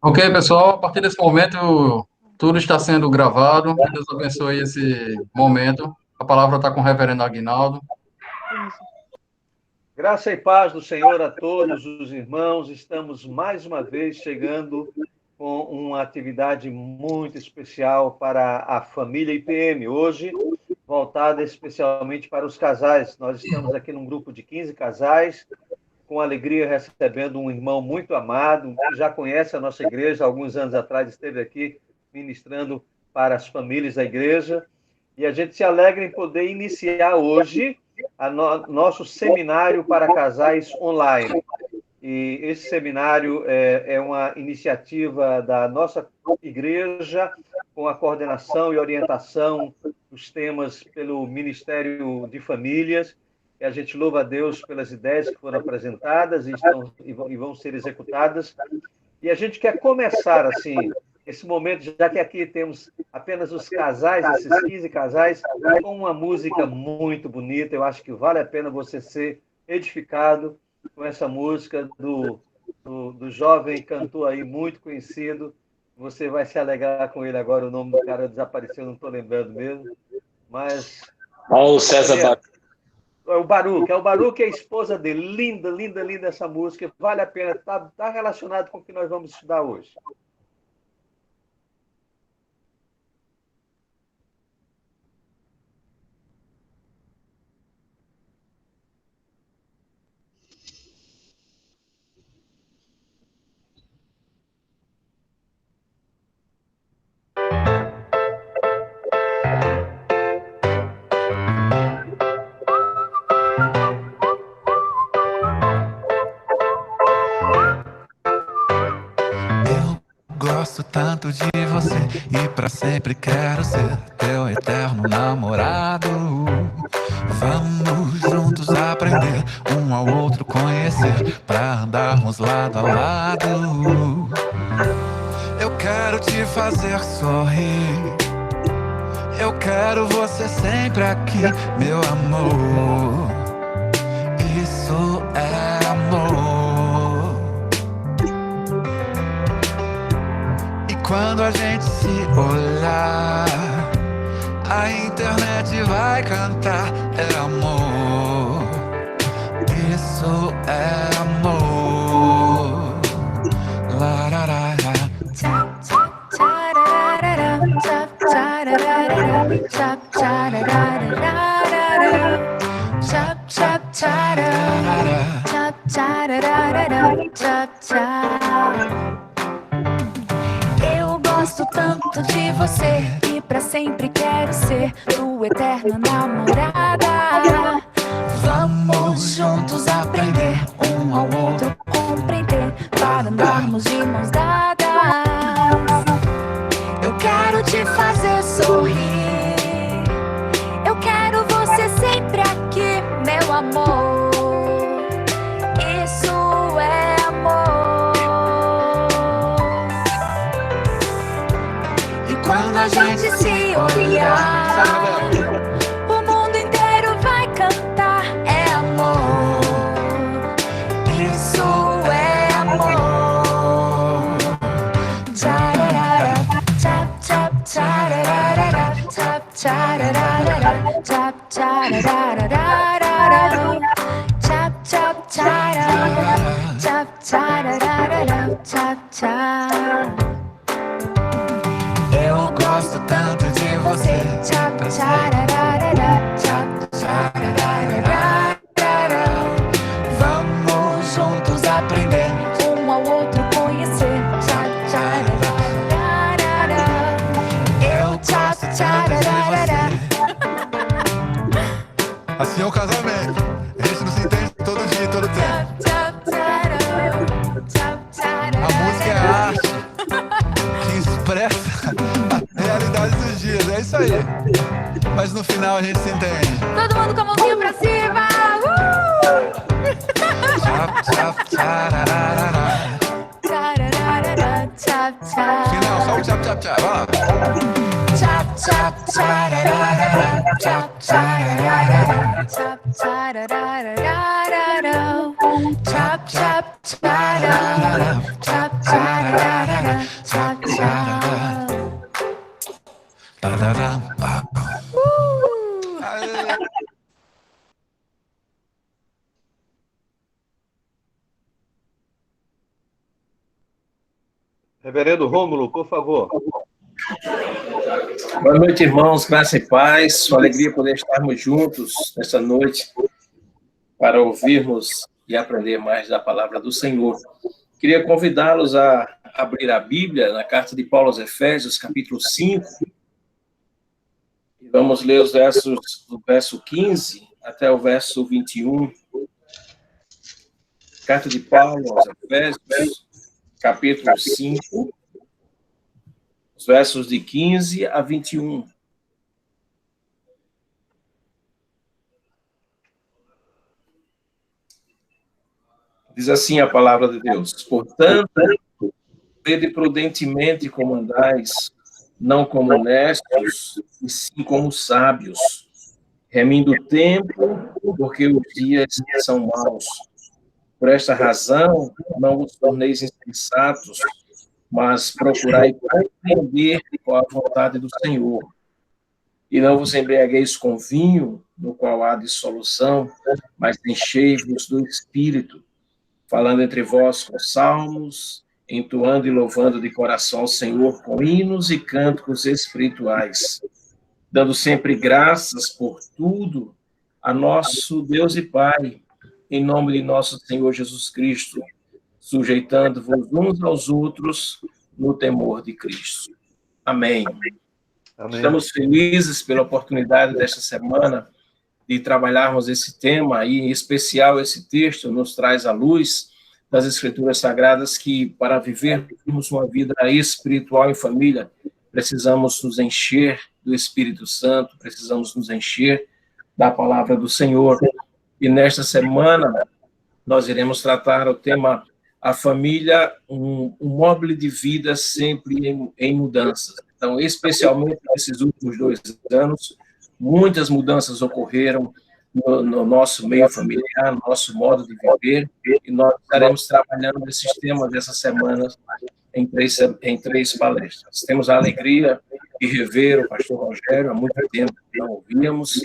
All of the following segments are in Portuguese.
Ok, pessoal, a partir desse momento, tudo está sendo gravado. Que Deus abençoe esse momento. A palavra está com o reverendo Aguinaldo. Graça e paz do Senhor a todos os irmãos. Estamos mais uma vez chegando com uma atividade muito especial para a família IPM. Hoje, voltada especialmente para os casais. Nós estamos aqui num grupo de 15 casais, com alegria recebendo um irmão muito amado, que já conhece a nossa igreja. Alguns anos atrás esteve aqui ministrando para as famílias da igreja. E a gente se alegra em poder iniciar hoje nosso seminário para casais online. E esse seminário é uma iniciativa da nossa igreja, com a coordenação e orientação dos temas pelo Ministério de Famílias. E a gente louva a Deus pelas ideias que foram apresentadas e vão ser executadas. E a gente quer começar assim esse momento, já que aqui temos apenas os casais, esses 15 casais, com uma música muito bonita. Eu acho que vale a pena você ser edificado com essa música do jovem cantor aí muito conhecido. Você vai se alegrar com ele agora. O nome do cara desapareceu, não estou lembrando mesmo. Mas... Paulo César Baruch. É o Baruch é a esposa dele. Linda, linda, linda essa música. Vale a pena. Está relacionado com o que nós vamos estudar hoje. Gosto tanto de você e pra sempre quero ser teu eterno namorado. Vamos juntos aprender, um ao outro conhecer, pra andarmos lado a lado. Eu quero te fazer sorrir, eu quero você sempre aqui, meu amor. Isso é amor. Quando a gente se olhar, a internet vai cantar. É amor, isso é amor. Lararara. Gosto tanto de você e pra sempre quero ser tua eterna namorada. Vamos juntos aprender, um ao outro compreender, para andarmos de mãos dadas. Eu quero te fazer sorrir, eu quero você sempre aqui, meu amor. Isso é amor. Quando a gente se olhar, o mundo inteiro vai cantar. É amor, isso é amor. Tchararara, tchap tchap tchararara, tchap tchararara, tchap tchararara, tchap tchap tchararara, tchap tchararara, tchap tchap. Eu gosto tanto de você. Tchap, tchararara, tchap, tchararara. Vamos juntos aprender, Um ao outro conhecer. Tchap, tchararara. eu Tchap, gosto tanto de tchararara. você. Assim é o casamento. A gente não se entende todo dia, todo tempo. Tchap, tchararara. Tchap, tchararara. A música é a arte que expressa a realidade dos dias, é isso aí. Mas no final a gente se entende. Todo mundo com a mãozinha pra cima. Tchap, tchap, tchararara. Tchararara, tchap, tchap. Final, só o tchap, tchap, tchap, vai lá. Chop, chop, tchararara, chop, tchararara, chop, tchararara, chop, chop, tchararara, chop, tchararara, Pararam, pá. Aê. Reverendo Rômulo, por favor. Boa noite, irmãos, graça e paz. Uma alegria poder estarmos juntos nessa noite para ouvirmos e aprender mais da palavra do Senhor. Queria convidá-los a abrir a Bíblia na carta de Paulo aos Efésios, capítulo 5. Vamos ler os versos do verso 15 até o verso 21. Carta de Paulo aos Efésios, capítulo 5, os versos de 15 a 21. Diz assim a palavra de Deus: portanto, vede prudentemente como andais, não como honestos, e sim como sábios, remindo o tempo, porque os dias são maus. Por esta razão, não vos torneis insensatos, mas procurai compreender qual a vontade do Senhor. E não vos embriagueis com vinho, no qual há dissolução, mas enchei-vos do Espírito, falando entre vós com salmos, entoando e louvando de coração ao Senhor com hinos e cânticos espirituais, dando sempre graças por tudo a nosso Deus e Pai, em nome de nosso Senhor Jesus Cristo, sujeitando-vos uns aos outros no temor de Cristo. Amém. Amém. Estamos felizes pela oportunidade desta semana de trabalharmos esse tema, e em especial esse texto nos traz à luz das Escrituras Sagradas que, para vivermos uma vida espiritual em família, precisamos nos encher do Espírito Santo, precisamos nos encher da palavra do Senhor. E nesta semana nós iremos tratar o tema a família, um módulo de vida sempre em mudanças. Então, especialmente nesses últimos 2 anos, muitas mudanças ocorreram no nosso meio familiar, no nosso modo de viver, e nós estaremos trabalhando esses temas dessa semana em três palestras. Temos a alegria de rever o pastor Rogério, há muito tempo que não ouvíamos,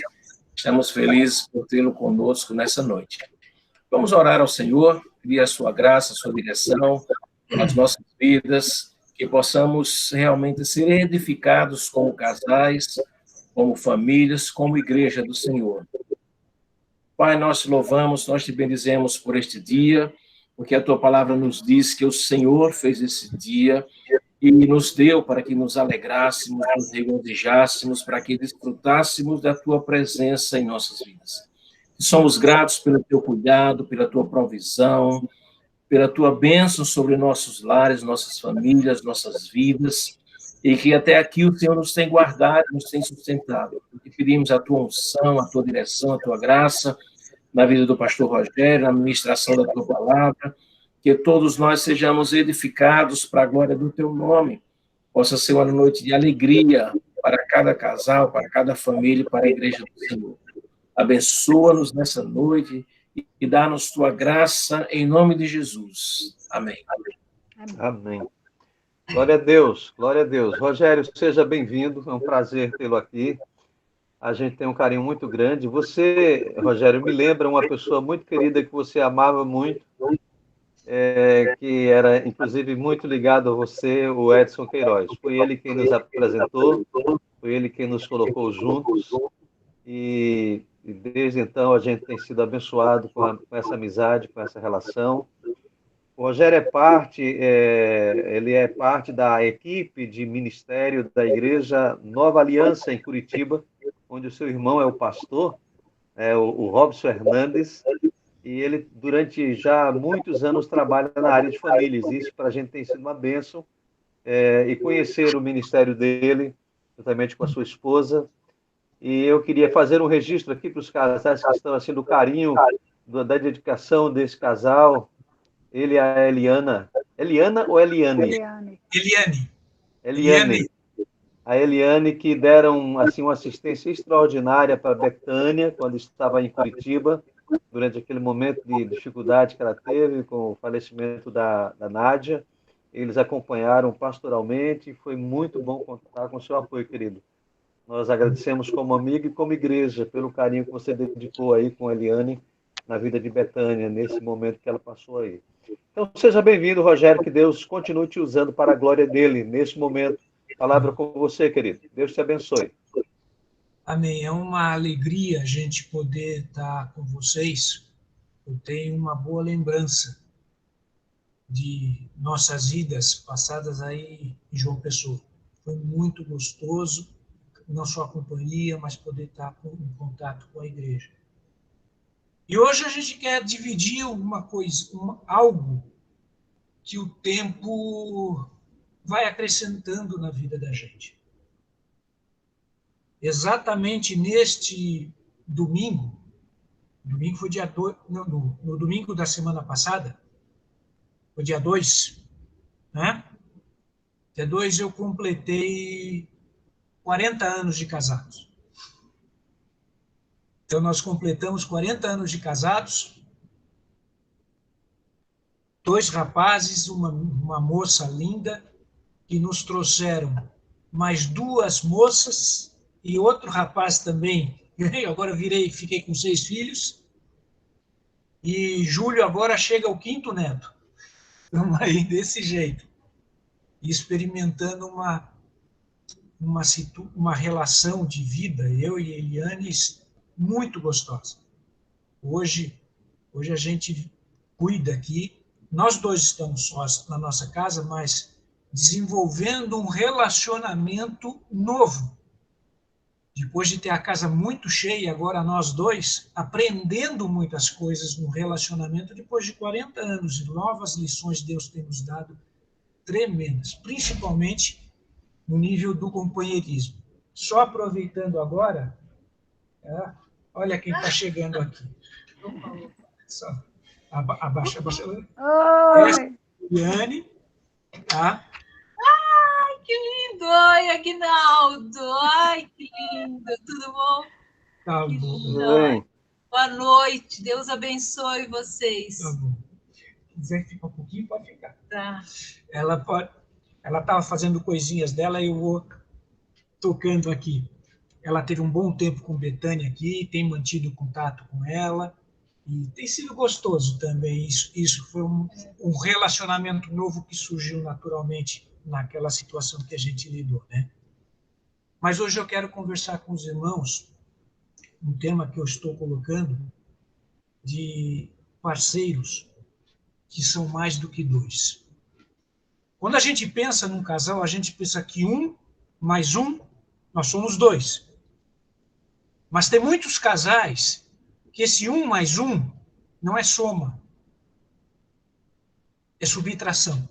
estamos felizes por tê-lo conosco nessa noite. Vamos orar ao Senhor, pedir a sua graça, a sua direção nas nossas vidas, que possamos realmente ser edificados como casais, como famílias, como igreja do Senhor. Pai, nós te louvamos, nós te bendizemos por este dia, porque a tua palavra nos diz que o Senhor fez esse dia e nos deu para que nos alegrássemos, nos regozijássemos, para que desfrutássemos da tua presença em nossas vidas. E somos gratos pelo teu cuidado, pela tua provisão, pela tua bênção sobre nossos lares, nossas famílias, nossas vidas, e que até aqui o Senhor nos tem guardado, nos tem sustentado. E pedimos a tua unção, a tua direção, a tua graça na vida do pastor Rogério, na ministração da tua palavra, que todos nós sejamos edificados para a glória do teu nome. Possa ser uma noite de alegria para cada casal, para cada família, para a igreja do Senhor. Abençoa-nos nessa noite e dá-nos tua graça em nome de Jesus. Amém. Amém. Glória a Deus, glória a Deus. Rogério, seja bem-vindo, é um prazer tê-lo aqui. A gente tem um carinho muito grande. Você, Rogério, me lembra uma pessoa muito querida que você amava muito, que era, inclusive, muito ligado a você, o Edson Queiroz. Foi ele quem nos apresentou, foi ele quem nos colocou juntos, e desde então a gente tem sido abençoado com essa amizade, com essa relação. O Rogério ele é parte da equipe de ministério da Igreja Nova Aliança em Curitiba, onde o seu irmão é o pastor, o Robson Hernandes, e ele, durante já muitos anos, trabalha na área de famílias. Isso para a gente tem sido uma bênção, e conhecer o ministério dele, juntamente com a sua esposa. E eu queria fazer um registro aqui para os casais que estão assim, do carinho, da dedicação desse casal. Ele e a Eliana. Eliana ou Eliane? Eliane. A Eliane, que deram assim, uma assistência extraordinária para a Betânia, quando estava em Curitiba, durante aquele momento de dificuldade que ela teve com o falecimento da Nádia. Eles acompanharam pastoralmente e foi muito bom contar com o seu apoio, querido. Nós agradecemos como amigo e como igreja pelo carinho que você dedicou aí com a Eliane na vida de Betânia, nesse momento que ela passou aí. Então, seja bem-vindo, Rogério, que Deus continue te usando para a glória dele nesse momento. Palavra com você, querido. Deus te abençoe. Amém. É uma alegria a gente poder estar com vocês. Eu tenho uma boa lembrança de nossas idas passadas aí em João Pessoa. Foi muito gostoso, não só a companhia, mas poder estar em contato com a igreja. E hoje a gente quer dividir alguma coisa, algo que o tempo vai acrescentando na vida da gente. Exatamente neste domingo foi dia 2, no domingo da semana passada, foi dia 2, né? Dia 2 eu completei 40 anos de casados. Então, nós completamos 40 anos de casados, 2 rapazes, uma moça linda, que nos trouxeram mais 2 moças e outro rapaz também. Agora fiquei com 6 filhos. E julho agora chega o 5º neto. Estamos aí desse jeito. E experimentando uma relação de vida, eu e Eliane, muito gostosa. Hoje a gente cuida aqui, nós 2 estamos sós na nossa casa, mas desenvolvendo um relacionamento novo. Depois de ter a casa muito cheia, agora nós 2, aprendendo muitas coisas no relacionamento, depois de 40 anos, de novas lições Deus tem nos dado tremendas, principalmente no nível do companheirismo. Só aproveitando agora, olha quem está chegando aqui. Só, abaixa. Essa é a Eliane, tá? Ai, que lindo! Oi, Aguinaldo! Ai, que lindo! Tudo bom? Tá que bom. lindo. Boa noite, Deus abençoe vocês. Tá bom. Se quiser ficar um pouquinho, pode ficar. Tá. Ela estava fazendo coisinhas dela e eu vou tocando aqui. Ela teve um bom tempo com Betânia aqui, tem mantido contato com ela e tem sido gostoso também. Isso foi um relacionamento novo que surgiu naturalmente naquela situação que a gente lidou, né? Mas hoje eu quero conversar com os irmãos um tema que eu estou colocando de parceiros que são mais do que 2. Quando a gente pensa num casal, a gente pensa que 1 mais 1, nós somos 2. Mas tem muitos casais que esse 1 mais 1 não é soma, é subtração.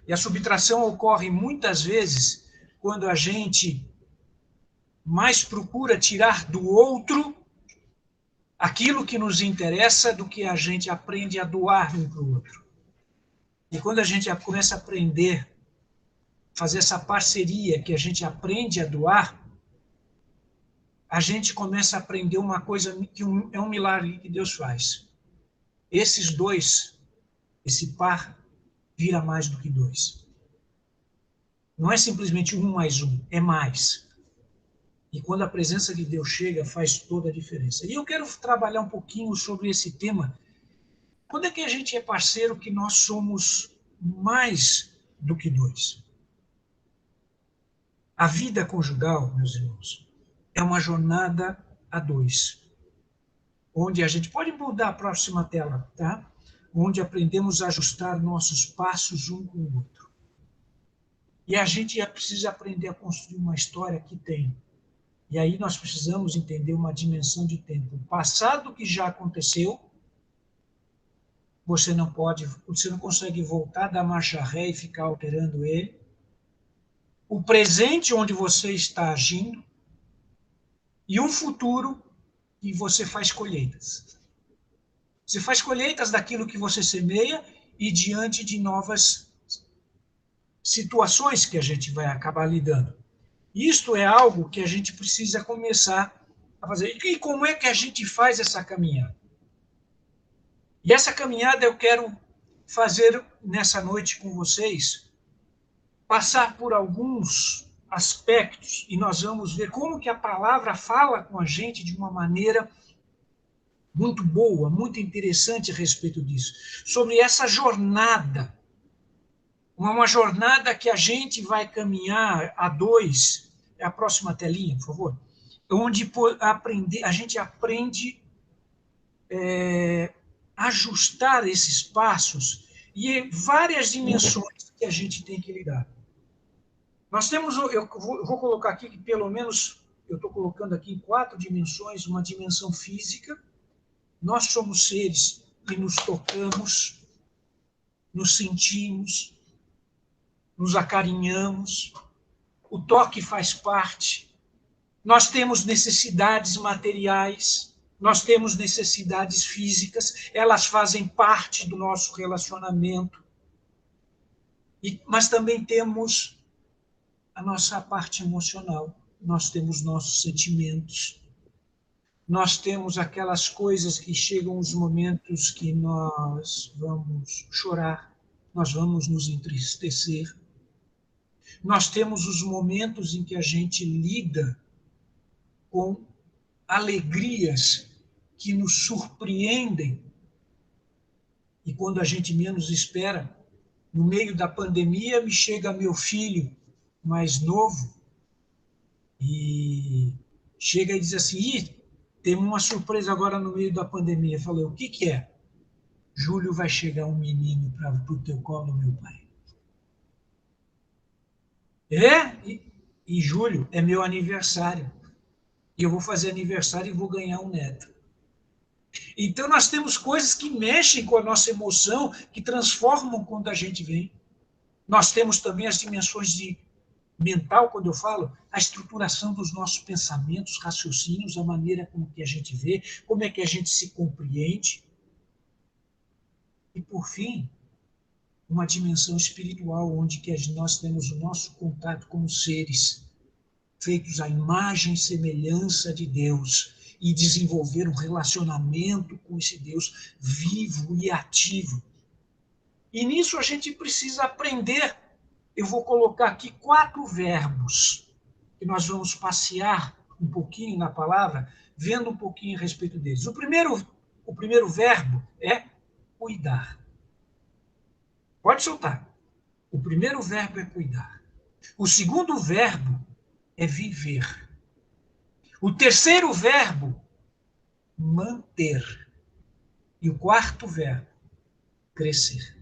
E a subtração ocorre muitas vezes quando a gente mais procura tirar do outro aquilo que nos interessa do que a gente aprende a doar um para o outro. E quando a gente começa a aprender, fazer essa parceria que a gente aprende a doar, a gente começa a aprender uma coisa que é um milagre que Deus faz. Esses 2, esse par, vira mais do que 2. Não é simplesmente 1 mais 1, é mais. E quando a presença de Deus chega, faz toda a diferença. E eu quero trabalhar um pouquinho sobre esse tema. Quando é que a gente é parceiro que nós somos mais do que 2? A vida conjugal, meus irmãos, é uma jornada a 2. Onde a gente pode mudar a próxima tela, tá? Onde aprendemos a ajustar nossos passos um com o outro. E a gente precisa aprender a construir uma história que tem. E aí nós precisamos entender uma dimensão de tempo. O passado que já aconteceu, você não consegue voltar da marcha ré e ficar alterando ele. O presente onde você está agindo e um futuro que você faz colheitas. Você faz colheitas daquilo que você semeia e diante de novas situações que a gente vai acabar lidando. Isto é algo que a gente precisa começar a fazer. E como é que a gente faz essa caminhada? E essa caminhada eu quero fazer nessa noite com vocês, passar por alguns aspectos e nós vamos ver como que a palavra fala com a gente de uma maneira muito boa, muito interessante a respeito disso. Sobre essa jornada, uma jornada que a gente vai caminhar a dois. É a próxima telinha, por favor. Onde a gente aprende a ajustar esses passos e várias dimensões que a gente tem que lidar. Nós temos, eu vou colocar aqui que pelo menos, eu estou colocando aqui em 4 dimensões, uma dimensão física. Nós somos seres que nos tocamos, nos sentimos, nos acarinhamos, o toque faz parte. Nós temos necessidades materiais, nós temos necessidades físicas, elas fazem parte do nosso relacionamento. Mas também temos a nossa parte emocional, nós temos nossos sentimentos, nós temos aquelas coisas que chegam os momentos que nós vamos chorar, nós vamos nos entristecer. Nós temos os momentos em que a gente lida com alegrias que nos surpreendem. E quando a gente menos espera, no meio da pandemia, me chega meu filho mais novo e chega e diz assim: tem uma surpresa agora no meio da pandemia. Eu falei: o que é? Júlio, vai chegar um menino para o teu colo, meu pai. E julho é meu aniversário. E eu vou fazer aniversário e vou ganhar um neto. Então, nós temos coisas que mexem com a nossa emoção, que transformam quando a gente vem. Nós temos também as dimensões de mental, quando eu falo, a estruturação dos nossos pensamentos, raciocínios, a maneira como que a gente vê, como é que a gente se compreende. E, por fim, uma dimensão espiritual, onde que nós temos o nosso contato como seres feitos à imagem e semelhança de Deus e desenvolver um relacionamento com esse Deus vivo e ativo. E nisso a gente precisa aprender. Eu vou colocar aqui 4 verbos que nós vamos passear um pouquinho na palavra, vendo um pouquinho a respeito deles. O primeiro verbo é cuidar. Pode soltar. O primeiro verbo é cuidar. O segundo verbo é viver. O terceiro verbo, manter. E o quarto verbo, crescer.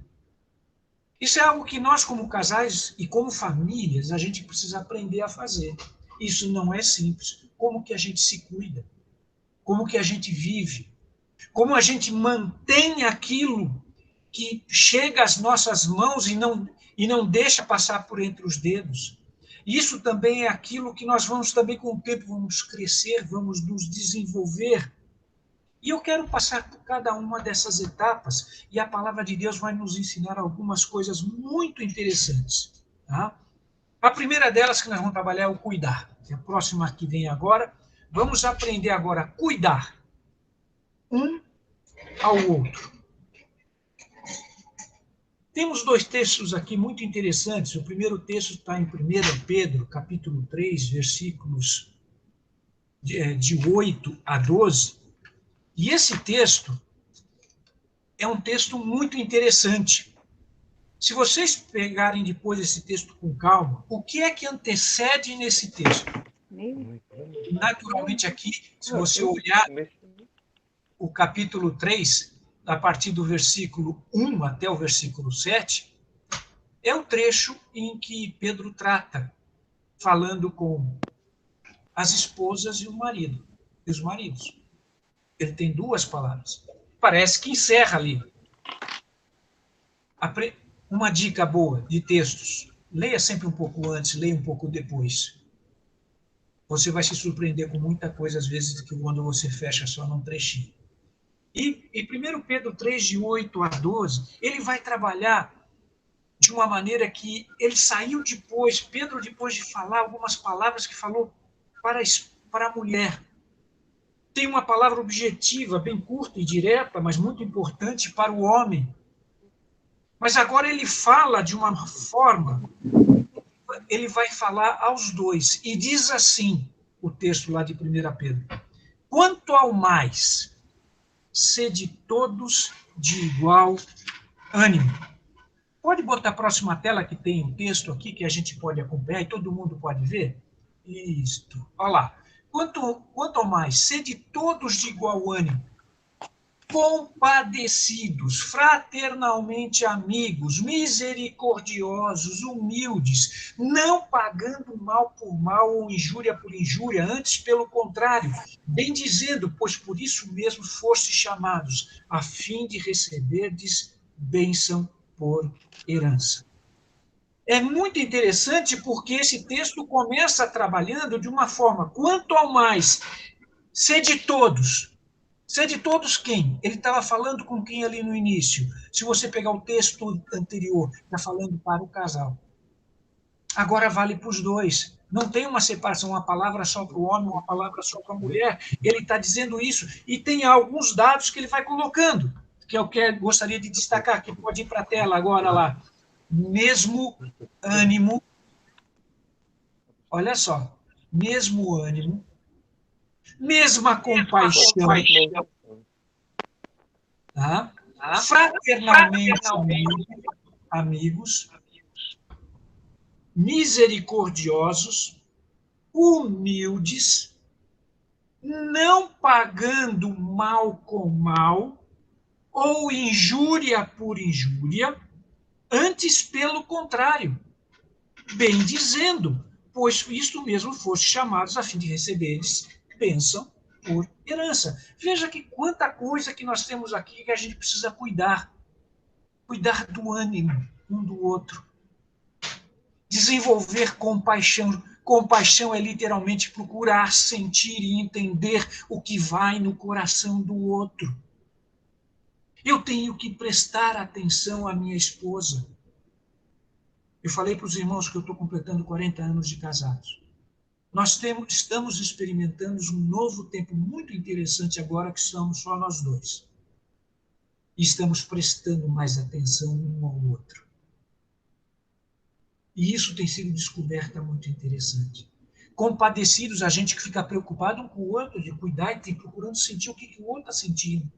Isso é algo que nós, como casais e como famílias, a gente precisa aprender a fazer. Isso não é simples. Como que a gente se cuida? Como que a gente vive? Como a gente mantém aquilo que chega às nossas mãos e não deixa passar por entre os dedos? Isso também é aquilo que nós vamos também, com o tempo, vamos crescer, vamos nos desenvolver. E eu quero passar por cada uma dessas etapas, e a palavra de Deus vai nos ensinar algumas coisas muito interessantes. Tá? A primeira delas que nós vamos trabalhar é o cuidar. A próxima que vem agora, vamos aprender agora a cuidar um ao outro. Temos 2 textos aqui muito interessantes. O primeiro texto está em 1 Pedro, capítulo 3, versículos de 8 a 12. E esse texto é um texto muito interessante. Se vocês pegarem depois esse texto com calma, o que é que antecede nesse texto? Naturalmente aqui, se você olhar o capítulo 3, a partir do versículo 1 até o versículo 7, é um trecho em que Pedro trata, falando com as esposas e o marido, e os maridos. Ele tem 2 palavras. Parece que encerra ali. Uma dica boa de textos: leia sempre um pouco antes, leia um pouco depois. Você vai se surpreender com muita coisa, às vezes, que quando você fecha só num trechinho. E em 1 Pedro 3, de 8 a 12, ele vai trabalhar de uma maneira que ele saiu depois, Pedro, depois de falar algumas palavras que falou para a mulher. Tem uma palavra objetiva, bem curta e direta, mas muito importante para o homem. Mas agora ele fala de uma forma ele vai falar aos dois, e diz assim, o texto lá de 1 Pedro: quanto ao mais, sede todos de igual ânimo. Pode botar a próxima tela, que tem um texto aqui que a gente pode acompanhar e todo mundo pode ver? Isto. Olha lá. Quanto ao mais, sede todos de igual ânimo, compadecidos, fraternalmente amigos, misericordiosos, humildes, não pagando mal por mal ou injúria por injúria, antes pelo contrário, bem dizendo, pois por isso mesmo fostes chamados, a fim de receberdes bênção por herança. É muito interessante porque esse texto começa trabalhando de uma forma, quanto ao mais, sede todos. Sede todos quem? Ele estava falando com quem ali no início? Se você pegar o texto anterior, está falando para o casal. Agora vale para os dois. Não tem uma separação, uma palavra só para o homem, uma palavra só para a mulher. Ele está dizendo isso. E tem alguns dados que ele vai colocando, que eu gostaria de destacar, que pode ir para a tela agora lá. Mesmo ânimo. Olha só. Mesmo ânimo. Mesma compaixão, tá? Fraternalmente amigos, misericordiosos, humildes, não pagando mal com mal, ou injúria por injúria, antes pelo contrário, bem dizendo, pois isto mesmo foste chamados a fim de receberes bênção por herança. Veja que quanta coisa que nós temos aqui que a gente precisa cuidar. Cuidar do ânimo um do outro. Desenvolver compaixão. Compaixão é literalmente procurar sentir e entender o que vai no coração do outro. Eu tenho que prestar atenção à minha esposa. Eu falei para os irmãos que eu estou completando 40 anos de casados. Nós estamos experimentando um novo tempo muito interessante agora que somos só nós dois. E estamos prestando mais atenção um ao outro. E isso tem sido descoberta muito interessante. Compadecidos, a gente que fica preocupado um com o outro, de cuidar e procurando sentir o que o outro está sentindo.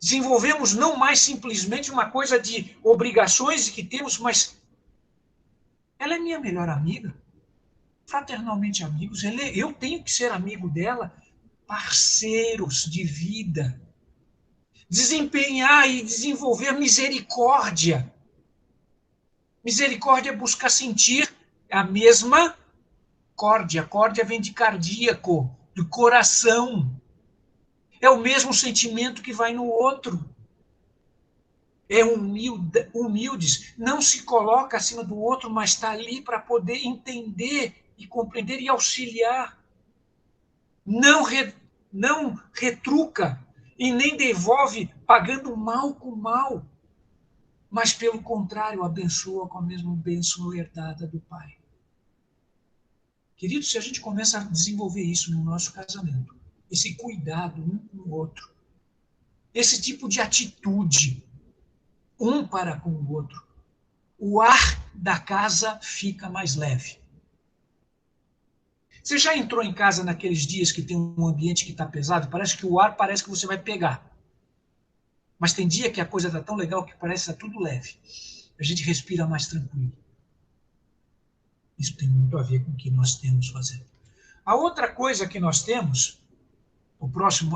Desenvolvemos não mais simplesmente uma coisa de obrigações que temos, mas ela é minha melhor amiga. Fraternalmente amigos, eu tenho que ser amigo dela, parceiros de vida, desempenhar e desenvolver misericórdia. Misericórdia é buscar sentir a mesma córdia. Córdia vem de cardíaco, do coração. É o mesmo sentimento que vai no outro. É humildes, não se coloca acima do outro, mas está ali para poder entender e compreender e auxiliar. Não retruca e nem devolve pagando mal com mal, mas, pelo contrário, abençoa com a mesma bênção herdada do Pai. Queridos, se a gente começa a desenvolver isso no nosso casamento, esse cuidado um com o outro, esse tipo de atitude, um para com o outro, o ar da casa fica mais leve. Você já entrou em casa naqueles dias que tem um ambiente que está pesado? Parece que o ar parece que você vai pegar. Mas tem dia que a coisa está tão legal que parece que está tudo leve. A gente respira mais tranquilo. Isso tem muito a ver com o que nós temos fazendo. A outra coisa que nós temos,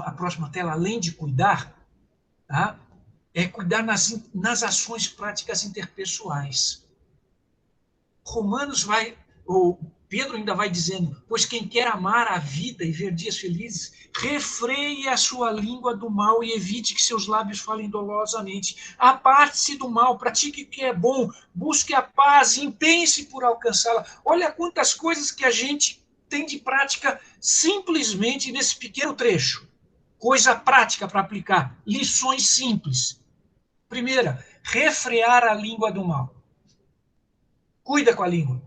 a próxima tela, além de cuidar, tá? É cuidar nas ações práticas interpessoais. Pedro ainda vai dizendo, pois quem quer amar a vida e ver dias felizes, refreie a sua língua do mal e evite que seus lábios falem dolosamente. Aparte-se do mal, pratique o que é bom, busque a paz, empenhe-se por alcançá-la. Olha quantas coisas que a gente tem de prática simplesmente nesse pequeno trecho. Coisa prática para aplicar, lições simples. Primeira, refrear a língua do mal. Cuida com a língua.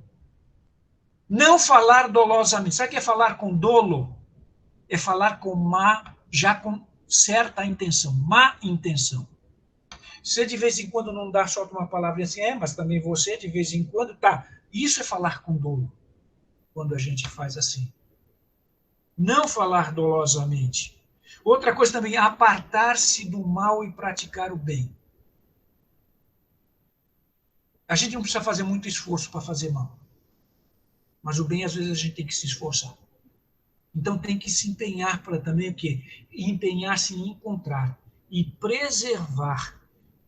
Não falar dolosamente. Sabe o que é falar com dolo? É falar já com certa intenção, má intenção. Você de vez em quando não dá, solta uma palavra assim, mas também você de vez em quando, tá. Isso é falar com dolo, quando a gente faz assim. Não falar dolosamente. Outra coisa também, apartar-se do mal e praticar o bem. A gente não precisa fazer muito esforço para fazer mal. Mas o bem, às vezes, a gente tem que se esforçar. Então, tem que se empenhar para também o quê? Empenhar-se em encontrar e preservar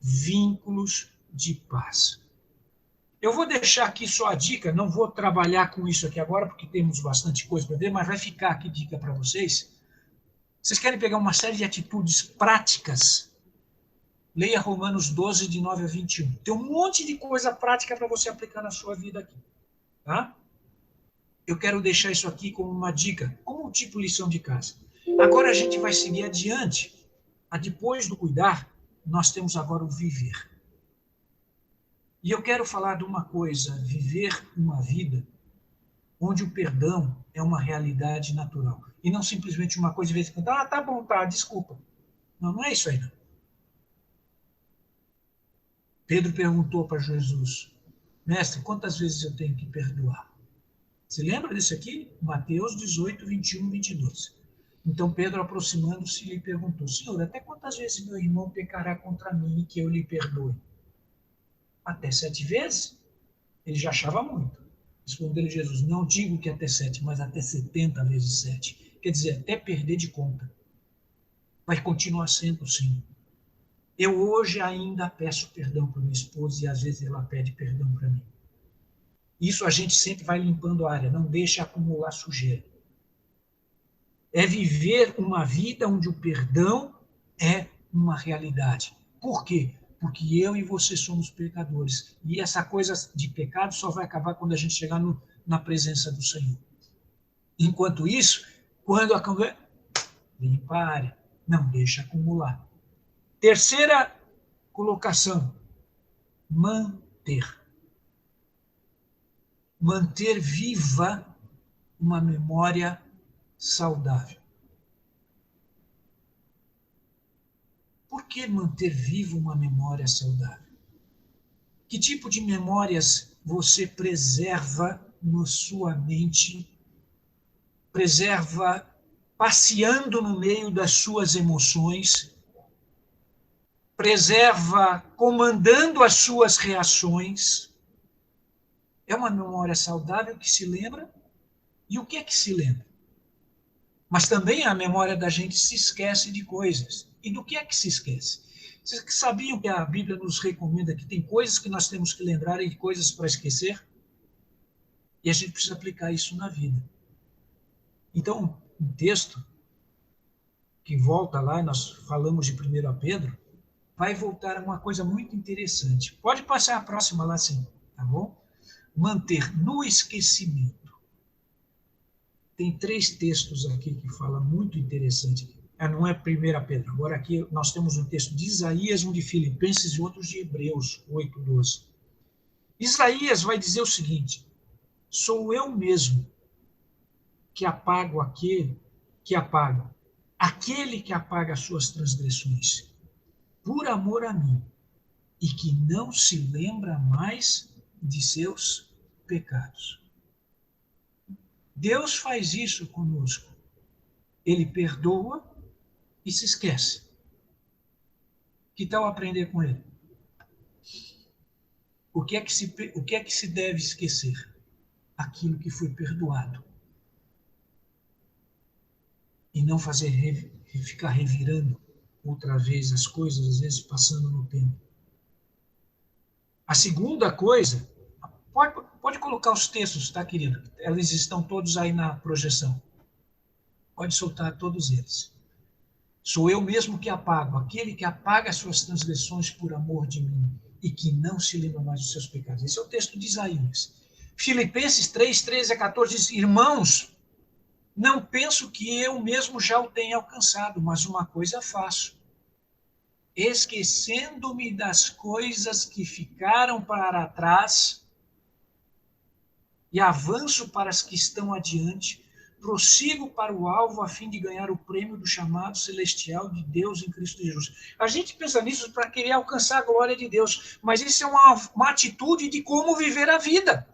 vínculos de paz. Eu vou deixar aqui só a dica, não vou trabalhar com isso aqui agora, porque temos bastante coisa para ver, mas vai ficar aqui dica para vocês. Vocês querem pegar uma série de atitudes práticas? Leia Romanos 12, de 9 a 21. Tem um monte de coisa prática para você aplicar na sua vida aqui. Tá? Eu quero deixar isso aqui como uma dica, como um tipo de lição de casa. Agora a gente vai seguir adiante. Depois do cuidar, nós temos agora o viver. E eu quero falar de uma coisa, viver uma vida onde o perdão é uma realidade natural. E não simplesmente uma coisa de vez em quando, tá bom, tá, desculpa. Não, não é isso aí, não. Pedro perguntou para Jesus, mestre, quantas vezes eu tenho que perdoar? Você lembra disso aqui? Mateus 18, 21, 22. Então Pedro, aproximando-se, lhe perguntou, Senhor, até quantas vezes meu irmão pecará contra mim e que eu lhe perdoe? Até 7 vezes? Ele já achava muito. Respondeu-lhe Jesus, não digo que até 7, mas até 70 vezes 7. Quer dizer, até perder de conta. Vai continuar sendo assim. Eu hoje ainda peço perdão para minha esposa e às vezes ela pede perdão para mim. Isso a gente sempre vai limpando a área, não deixa acumular sujeira. É viver uma vida onde o perdão é uma realidade. Por quê? Porque eu e você somos pecadores. E essa coisa de pecado só vai acabar quando a gente chegar na presença do Senhor. Enquanto isso, quando a limpa a área, não deixa acumular. Terceira colocação, manter. Manter viva uma memória saudável. Por que manter viva uma memória saudável? Que tipo de memórias você preserva na sua mente? Preserva passeando no meio das suas emoções? Preserva comandando as suas reações? É uma memória saudável que se lembra? E o que é que se lembra? Mas também a memória da gente se esquece de coisas. E do que é que se esquece? Vocês sabiam que a Bíblia nos recomenda que tem coisas que nós temos que lembrar e coisas para esquecer? E a gente precisa aplicar isso na vida. Então, um texto que volta lá, nós falamos de 1 Pedro, vai voltar a uma coisa muito interessante. Pode passar a próxima lá sim, tá bom? Manter no esquecimento. Tem 3 textos aqui que falam muito interessante. Não é 1 Pedro. Agora aqui nós temos um texto de Isaías, um de Filipenses e outros de Hebreus 8:12. Isaías vai dizer o seguinte, sou eu mesmo que apago aquele que apaga as suas transgressões, por amor a mim, e que não se lembra mais de seus pecados. Deus faz isso conosco. Ele perdoa e se esquece. Que tal aprender com ele? O que é que se deve esquecer? Aquilo que foi perdoado. E não ficar revirando outra vez as coisas, às vezes passando no tempo. A segunda coisa, pode colocar os textos, tá, querido? Eles estão todos aí na projeção. Pode soltar todos eles. Sou eu mesmo que apago, aquele que apaga as suas transgressões por amor de mim e que não se lembra mais dos seus pecados. Esse é o texto de Isaías. Filipenses 3, 13 a 14 diz, irmãos, não penso que eu mesmo já o tenha alcançado, mas uma coisa faço. Esquecendo-me das coisas que ficaram para trás e avanço para as que estão adiante, prossigo para o alvo a fim de ganhar o prêmio do chamado celestial de Deus em Cristo Jesus. A gente pensa nisso para querer alcançar a glória de Deus, mas isso é uma atitude de como viver a vida.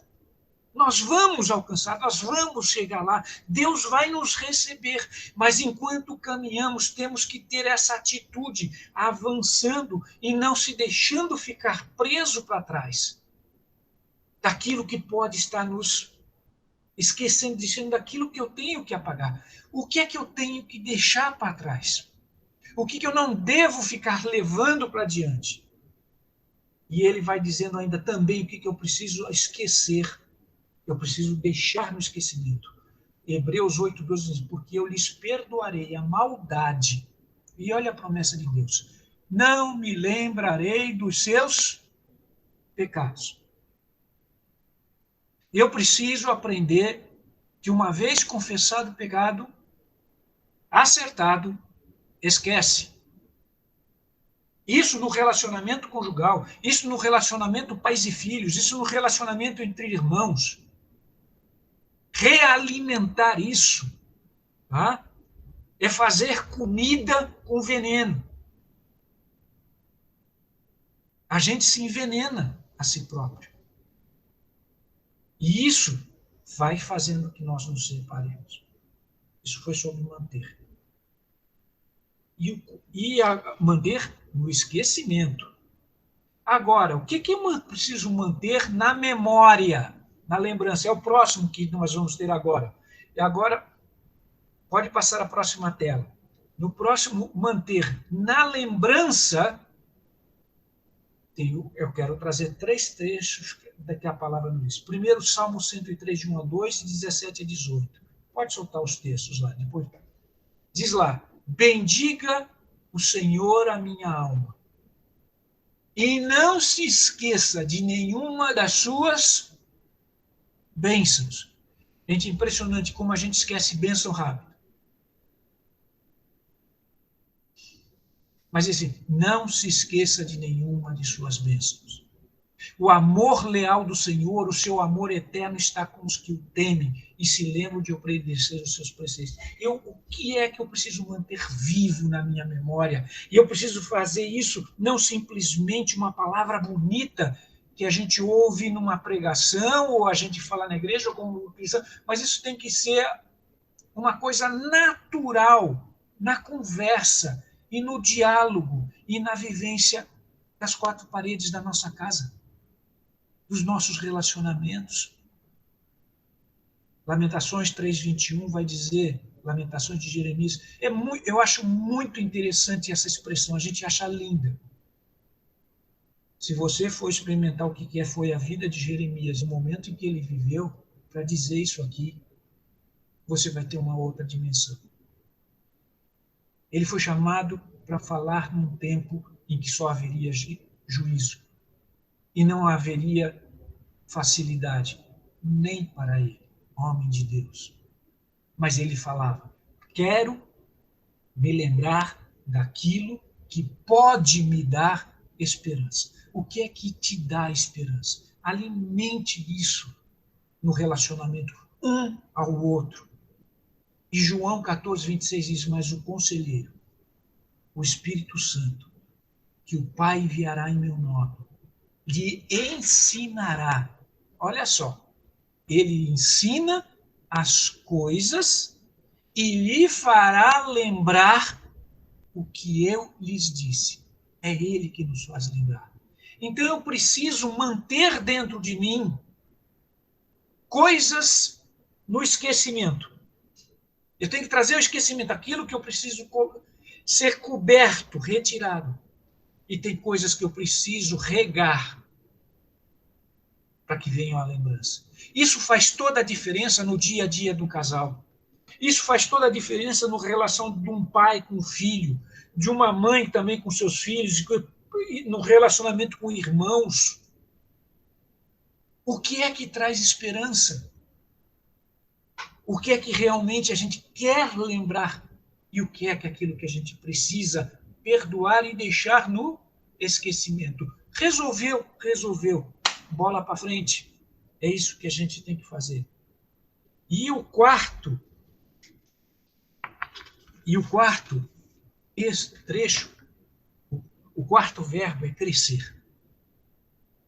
Nós vamos alcançar, nós vamos chegar lá, Deus vai nos receber, mas enquanto caminhamos, temos que ter essa atitude, avançando e não se deixando ficar preso para trás daquilo que pode estar nos esquecendo, dizendo daquilo que eu tenho que apagar. O que é que eu tenho que deixar para trás? O que eu não devo ficar levando para diante? E ele vai dizendo ainda também o que eu preciso esquecer. Eu preciso deixar no esquecimento. Hebreus 8:12 diz, porque eu lhes perdoarei a maldade. E olha a promessa de Deus. Não me lembrarei dos seus pecados. Eu preciso aprender que uma vez confessado o pecado, acertado, esquece. Isso no relacionamento conjugal, isso no relacionamento pais e filhos, isso no relacionamento entre irmãos. Realimentar isso, tá? É fazer comida com veneno. A gente se envenena a si próprio. E isso vai fazendo que nós nos separemos. Isso foi sobre manter. E manter no esquecimento. Agora, o que eu preciso manter na memória, na lembrança? É o próximo que nós vamos ter agora. E agora, pode passar a próxima tela. No próximo, manter na lembrança, eu quero trazer 3 trechos que a palavra nos diz. Primeiro, Salmo 103, de 1 a 2, e 17 a 18. Pode soltar os textos lá. Depois. Diz lá, bendiga o Senhor a minha alma, e não se esqueça de nenhuma das suas bênçãos. Gente, impressionante como a gente esquece bênção rápido. Mas assim, não se esqueça de nenhuma de suas bênçãos. O amor leal do Senhor, o seu amor eterno está com os que o temem e se lembram de obedecer os seus preceitos. O que é que eu preciso manter vivo na minha memória? E eu preciso fazer isso não simplesmente uma palavra bonita que a gente ouve numa pregação ou a gente fala na igreja como cristão, mas isso tem que ser uma coisa natural na conversa e no diálogo e na vivência das 4 paredes da nossa casa, dos nossos relacionamentos. Lamentações 3:21 vai dizer, Lamentações de Jeremias, eu acho muito interessante essa expressão, a gente acha linda. Se você for experimentar o que foi a vida de Jeremias, o momento em que ele viveu, para dizer isso aqui, você vai ter uma outra dimensão. Ele foi chamado para falar num tempo em que só haveria juízo. E não haveria facilidade, nem para ele, homem de Deus. Mas ele falava, quero me lembrar daquilo que pode me dar esperança. O que é que te dá esperança? Alimente isso no relacionamento um ao outro. E João 14:26 diz, mas o conselheiro, o Espírito Santo, que o Pai enviará em meu nome, lhe ensinará. Olha só, ele ensina as coisas e lhe fará lembrar o que eu lhes disse. É ele que nos faz lembrar. Então eu preciso manter dentro de mim coisas no esquecimento. Eu tenho que trazer o esquecimento, aquilo que eu preciso ser coberto, retirado. E tem coisas que eu preciso regar para que venham à lembrança. Isso faz toda a diferença no dia a dia do casal. Isso faz toda a diferença na relação de um pai com o filho, de uma mãe também com seus filhos, no relacionamento com irmãos. O que é que traz esperança? O que é que realmente a gente quer lembrar? E o que é que aquilo que a gente precisa perdoar e deixar no esquecimento? Resolveu. Bola para frente. É isso que a gente tem que fazer. E o quarto E o quarto trecho, o quarto verbo é crescer.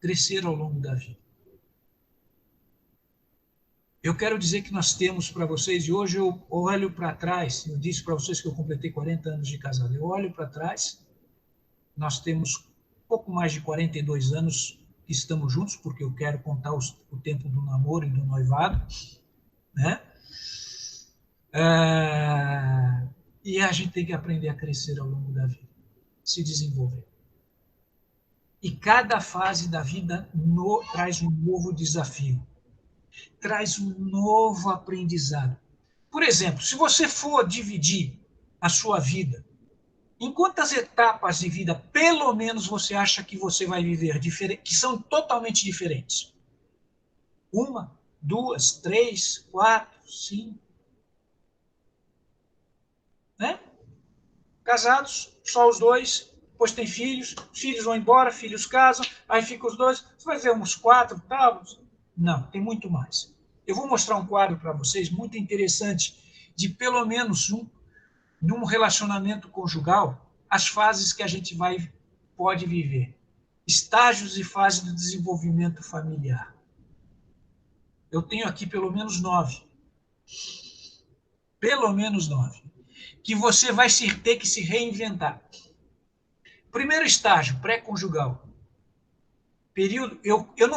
Crescer ao longo da vida. Eu quero dizer que nós temos para vocês, e hoje eu olho para trás, eu disse para vocês que eu completei 40 anos de casado, eu olho para trás, nós temos pouco mais de 42 anos que estamos juntos, porque eu quero contar o tempo do namoro e do noivado, né? E a gente tem que aprender a crescer ao longo da vida, se desenvolver. E cada fase da vida traz um novo desafio, traz um novo aprendizado. Por exemplo, se você for dividir a sua vida, em quantas etapas de vida, pelo menos, você acha que você vai viver, que são totalmente diferentes? 1, 2, 3, 4, 5. Né? Casados, só os dois, depois tem filhos, os filhos vão embora, filhos casam, aí ficam os dois, você vai ver uns 4, tal. Não, tem muito mais. Eu vou mostrar um quadro para vocês muito interessante de pelo menos num relacionamento conjugal, as fases que a gente pode viver. Estágios e fases do desenvolvimento familiar. Eu tenho aqui pelo menos 9. Pelo menos 9. Que você vai ter que se reinventar. Primeiro estágio, pré-conjugal. Período, eu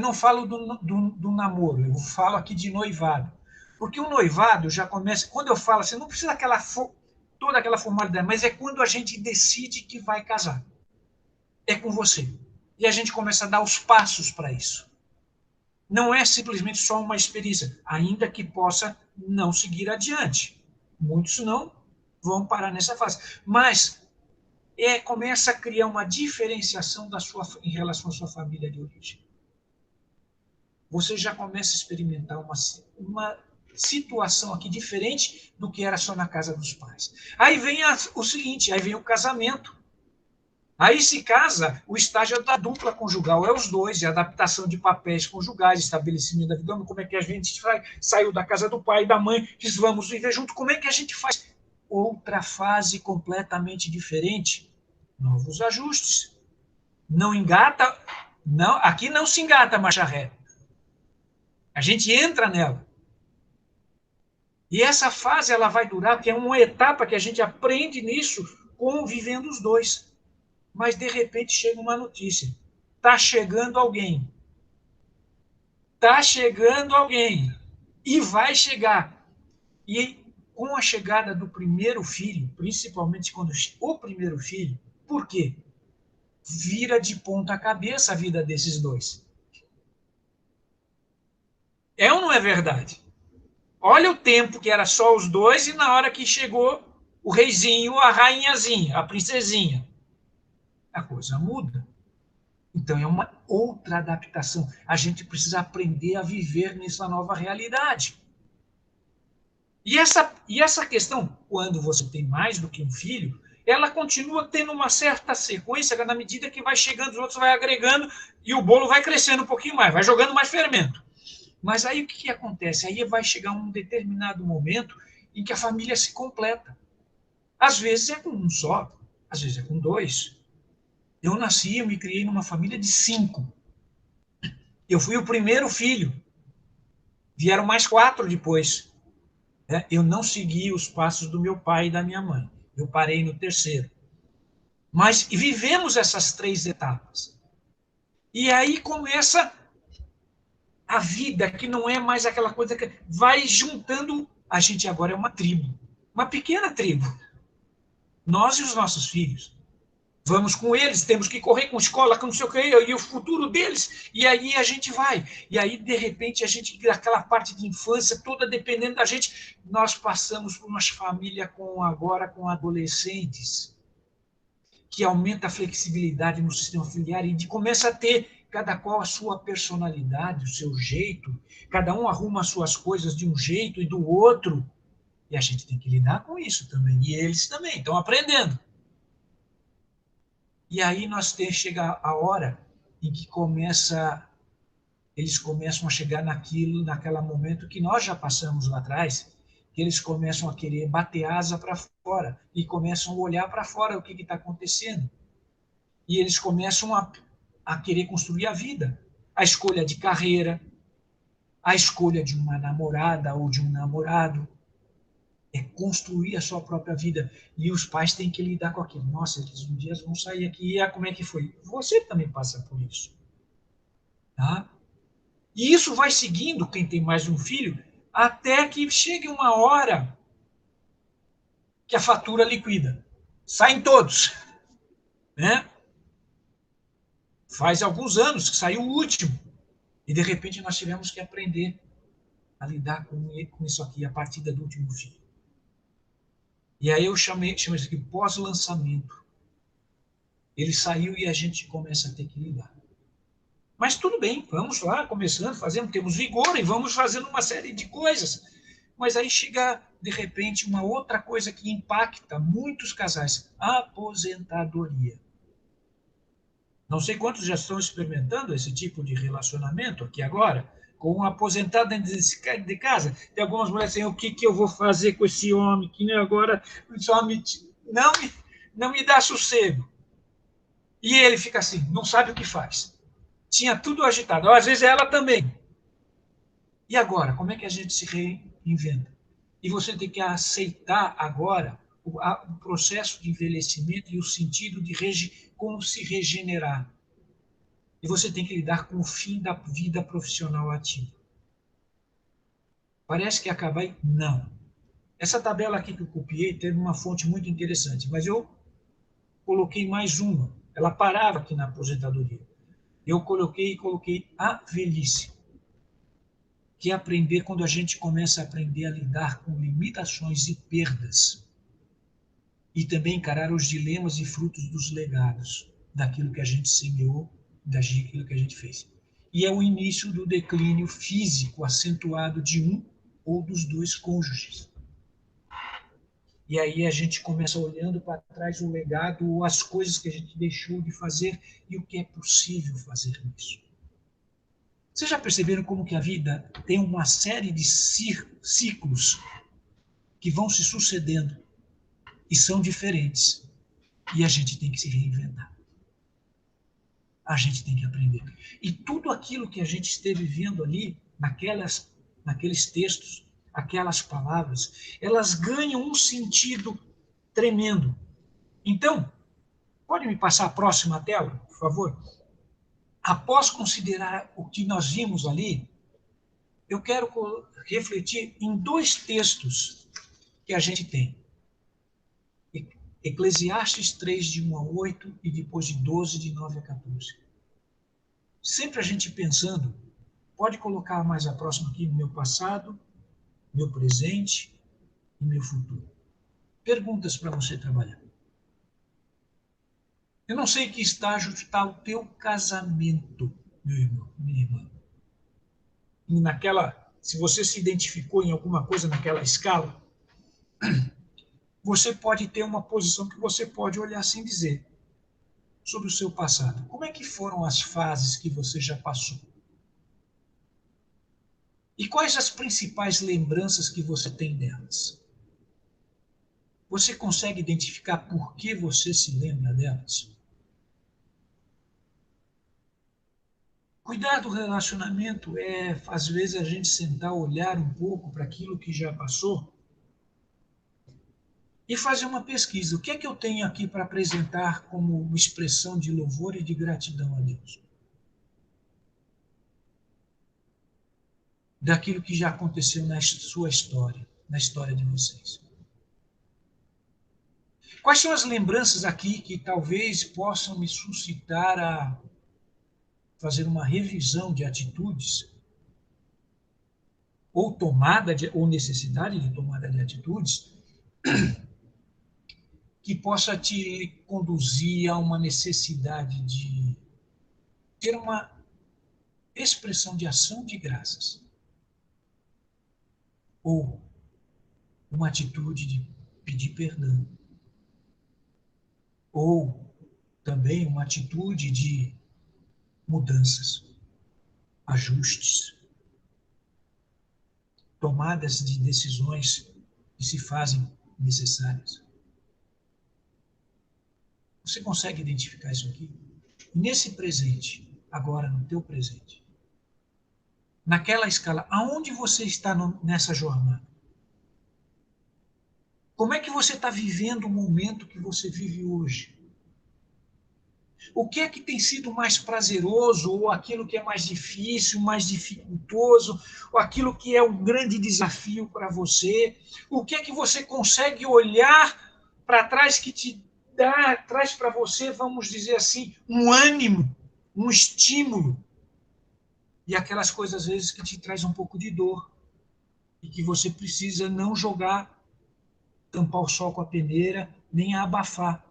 não falo do namoro, eu falo aqui de noivado. Porque o noivado já começa, quando eu falo assim, não precisa toda aquela formalidade, mas é quando a gente decide que vai casar. É com você. E a gente começa a dar os passos para isso. Não é simplesmente só uma experiência, ainda que possa não seguir adiante. Muitos não vão parar nessa fase. Mas começa a criar uma diferenciação em relação à sua família de origem. Você já começa a experimentar uma situação aqui diferente do que era só na casa dos pais. Aí vem o seguinte, aí vem o casamento. Aí se casa, o estágio da dupla conjugal, é os dois, a adaptação de papéis conjugais, estabelecimento da vida, como é que a gente saiu da casa do pai e da mãe, diz, vamos viver junto, como é que a gente faz? Outra fase completamente diferente, novos ajustes. Não engata, não, aqui não se engata marcha reta. A gente entra nela. E essa fase ela vai durar, porque é uma etapa que a gente aprende nisso, convivendo os dois. Mas, de repente, chega uma notícia. Está chegando alguém. Está chegando alguém. E vai chegar. E com a chegada do primeiro filho, principalmente quando o primeiro filho, por quê? Vira de ponta cabeça a vida desses dois. É ou não é verdade? Olha o tempo que era só os dois e na hora que chegou o reizinho, a rainhazinha, a princesinha. A coisa muda. Então, é uma outra adaptação. A gente precisa aprender a viver nessa nova realidade. E essa questão, quando você tem mais do que um filho, ela continua tendo uma certa sequência, na medida que vai chegando, os outros vai agregando e o bolo vai crescendo um pouquinho mais, vai jogando mais fermento. Mas aí o que acontece? Aí vai chegar um determinado momento em que a família se completa. Às vezes é com um só, às vezes é com 2. Eu me criei numa família de 5. Eu fui o primeiro filho. Vieram mais 4 depois. Eu não segui os passos do meu pai e da minha mãe. Eu parei no 3º. Mas vivemos essas 3 etapas. E aí começa a vida, que não é mais aquela coisa que vai juntando. A gente agora é uma tribo. Uma pequena tribo. Nós e os nossos filhos. Vamos com eles, temos que correr com escola, com não sei o que, e o futuro deles. E aí a gente vai. E aí, de repente, aquela parte de infância toda dependendo da gente, nós passamos por uma família agora com adolescentes, que aumenta a flexibilidade no sistema familiar e começa a ter cada qual a sua personalidade, o seu jeito. Cada um arruma as suas coisas de um jeito e do outro. E a gente tem que lidar com isso também. E eles também estão aprendendo. E aí chega a hora em que eles começam a chegar naquele momento que nós já passamos lá atrás, que eles começam a querer bater asa para fora e começam a olhar para fora o que está acontecendo. E eles começam a querer construir a vida. A escolha de carreira, a escolha de uma namorada ou de um namorado, é construir a sua própria vida. E os pais têm que lidar com aquilo. Nossa, eles um dia vão sair aqui, e como é que foi? Você também passa por isso. Tá? E isso vai seguindo, quem tem mais de um filho, até que chegue uma hora que a fatura liquida. Saem todos. Né? Faz alguns anos que saiu o último. E, de repente, nós tivemos que aprender a lidar com isso aqui, a partida do último filho. E aí eu chamo isso aqui pós-lançamento. Ele saiu e a gente começa a ter que lidar. Mas tudo bem, vamos lá, começando, fazendo, temos vigor e vamos fazendo uma série de coisas. Mas aí chega, de repente, uma outra coisa que impacta muitos casais: a aposentadoria. Não sei quantos já estão experimentando esse tipo de relacionamento aqui agora, com um aposentado dentro de casa. Tem algumas mulheres dizendo: o que eu vou fazer com esse homem, que agora esse homem não me dá sossego. E ele fica assim, não sabe o que faz. Tinha tudo agitado. Às vezes ela também. E agora, como é que a gente se reinventa? E você tem que aceitar agora o processo de envelhecimento e o sentido de como se regenerar. E você tem que lidar com o fim da vida profissional ativa. Parece que acaba aí? Não. Essa tabela aqui que eu copiei teve uma fonte muito interessante, mas eu coloquei mais uma. Ela parava aqui na aposentadoria. Eu coloquei a velhice, que é aprender quando a gente começa a aprender a lidar com limitações e perdas. E também encarar os dilemas e frutos dos legados, daquilo que a gente semeou, daquilo que a gente fez. E é o início do declínio físico acentuado de um ou dos dois cônjuges. E aí a gente começa olhando para trás o legado ou as coisas que a gente deixou de fazer e o que é possível fazer nisso. Vocês já perceberam como que a vida tem uma série de ciclos que vão se sucedendo e são diferentes. E a gente tem que se reinventar. A gente tem que aprender. E tudo aquilo que a gente esteve vendo ali, naqueles textos, aquelas palavras, elas ganham um sentido tremendo. Então, pode me passar a próxima tela, por favor? Após considerar o que nós vimos ali, eu quero refletir em dois textos que a gente tem. Eclesiastes 3, de 1 a 8, e depois de 12, de 9 a 14. Sempre a gente pensando, pode colocar mais a próxima aqui, no meu passado, meu presente e meu futuro. Perguntas para você trabalhar. Eu não sei em que estágio está o teu casamento, meu irmão, minha irmã. E se você se identificou em alguma coisa naquela escala, você pode ter uma posição que você pode olhar sem dizer sobre o seu passado. Como é que foram as fases que você já passou? E quais as principais lembranças que você tem delas? Você consegue identificar por que você se lembra delas? Cuidar do relacionamento é, às vezes, a gente sentar, olhar um pouco para aquilo que já passou e fazer uma pesquisa. O que é que eu tenho aqui para apresentar como expressão de louvor e de gratidão a Deus? Daquilo que já aconteceu na sua história, na história de vocês. Quais são as lembranças aqui que talvez possam me suscitar a fazer uma revisão de atitudes ou necessidade de tomada de atitudes que possa te conduzir a uma necessidade de ter uma expressão de ação de graças ou uma atitude de pedir perdão ou também uma atitude de mudanças, ajustes, tomadas de decisões que se fazem necessárias. Você consegue identificar isso aqui? Nesse presente, agora no teu presente, naquela escala, aonde você está nessa jornada? Como é que você está vivendo o momento que você vive hoje? O que é que tem sido mais prazeroso, ou aquilo que é mais difícil, mais dificultoso, ou aquilo que é um grande desafio para você? O que é que você consegue olhar para trás que traz para você, vamos dizer assim, um ânimo, um estímulo? E aquelas coisas, às vezes, que te traz um pouco de dor, e que você precisa não jogar, tampar o sol com a peneira, nem abafar.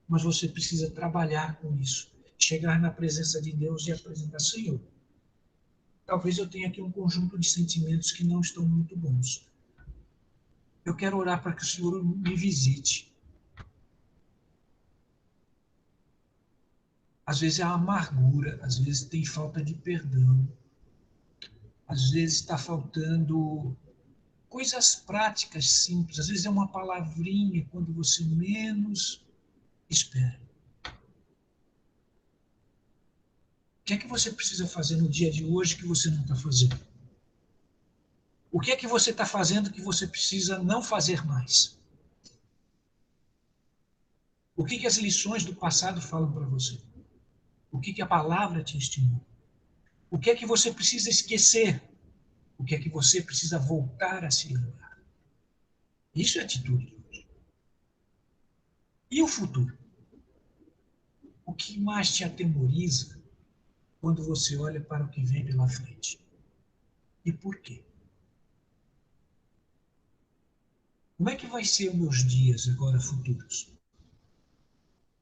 Mas você precisa trabalhar com isso. Chegar na presença de Deus e apresentar: Senhor, talvez eu tenha aqui um conjunto de sentimentos que não estão muito bons. Eu quero orar para que o Senhor me visite. Às vezes é a amargura, às vezes tem falta de perdão, às vezes está faltando coisas práticas, simples, às vezes é uma palavrinha quando você menos espera. O que é que você precisa fazer no dia de hoje que você não está fazendo? O que é que você está fazendo que você precisa não fazer mais? O que as lições do passado falam para você? O que a palavra te estimula? O que é que você precisa esquecer? O que é que você precisa voltar a se lembrar? Isso é atitude. E o futuro? O que mais te atemoriza quando você olha para o que vem pela frente? E por quê? Como é que vai ser os meus dias agora futuros?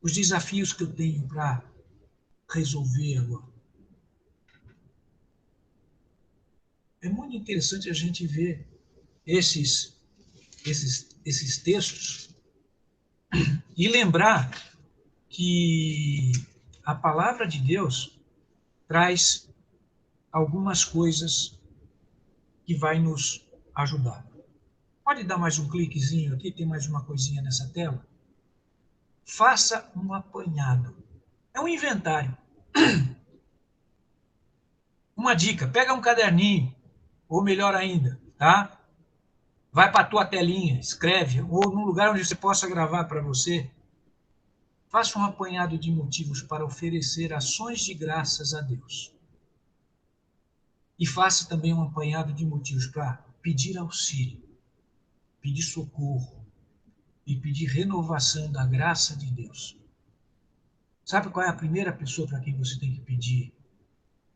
Os desafios que eu tenho para resolver agora. É muito interessante a gente ver esses textos e lembrar que a palavra de Deus traz algumas coisas que vai nos ajudar. Pode dar mais um cliquezinho aqui, tem mais uma coisinha nessa tela? Faça um apanhado. É um inventário. Uma dica, pega um caderninho, ou melhor ainda, tá? Vai para a tua telinha, escreve, ou num lugar onde você possa gravar para você. Faça um apanhado de motivos para oferecer ações de graças a Deus. E faça também um apanhado de motivos para pedir auxílio, pedir socorro e pedir renovação da graça de Deus. Sabe qual é a primeira pessoa para quem você tem que pedir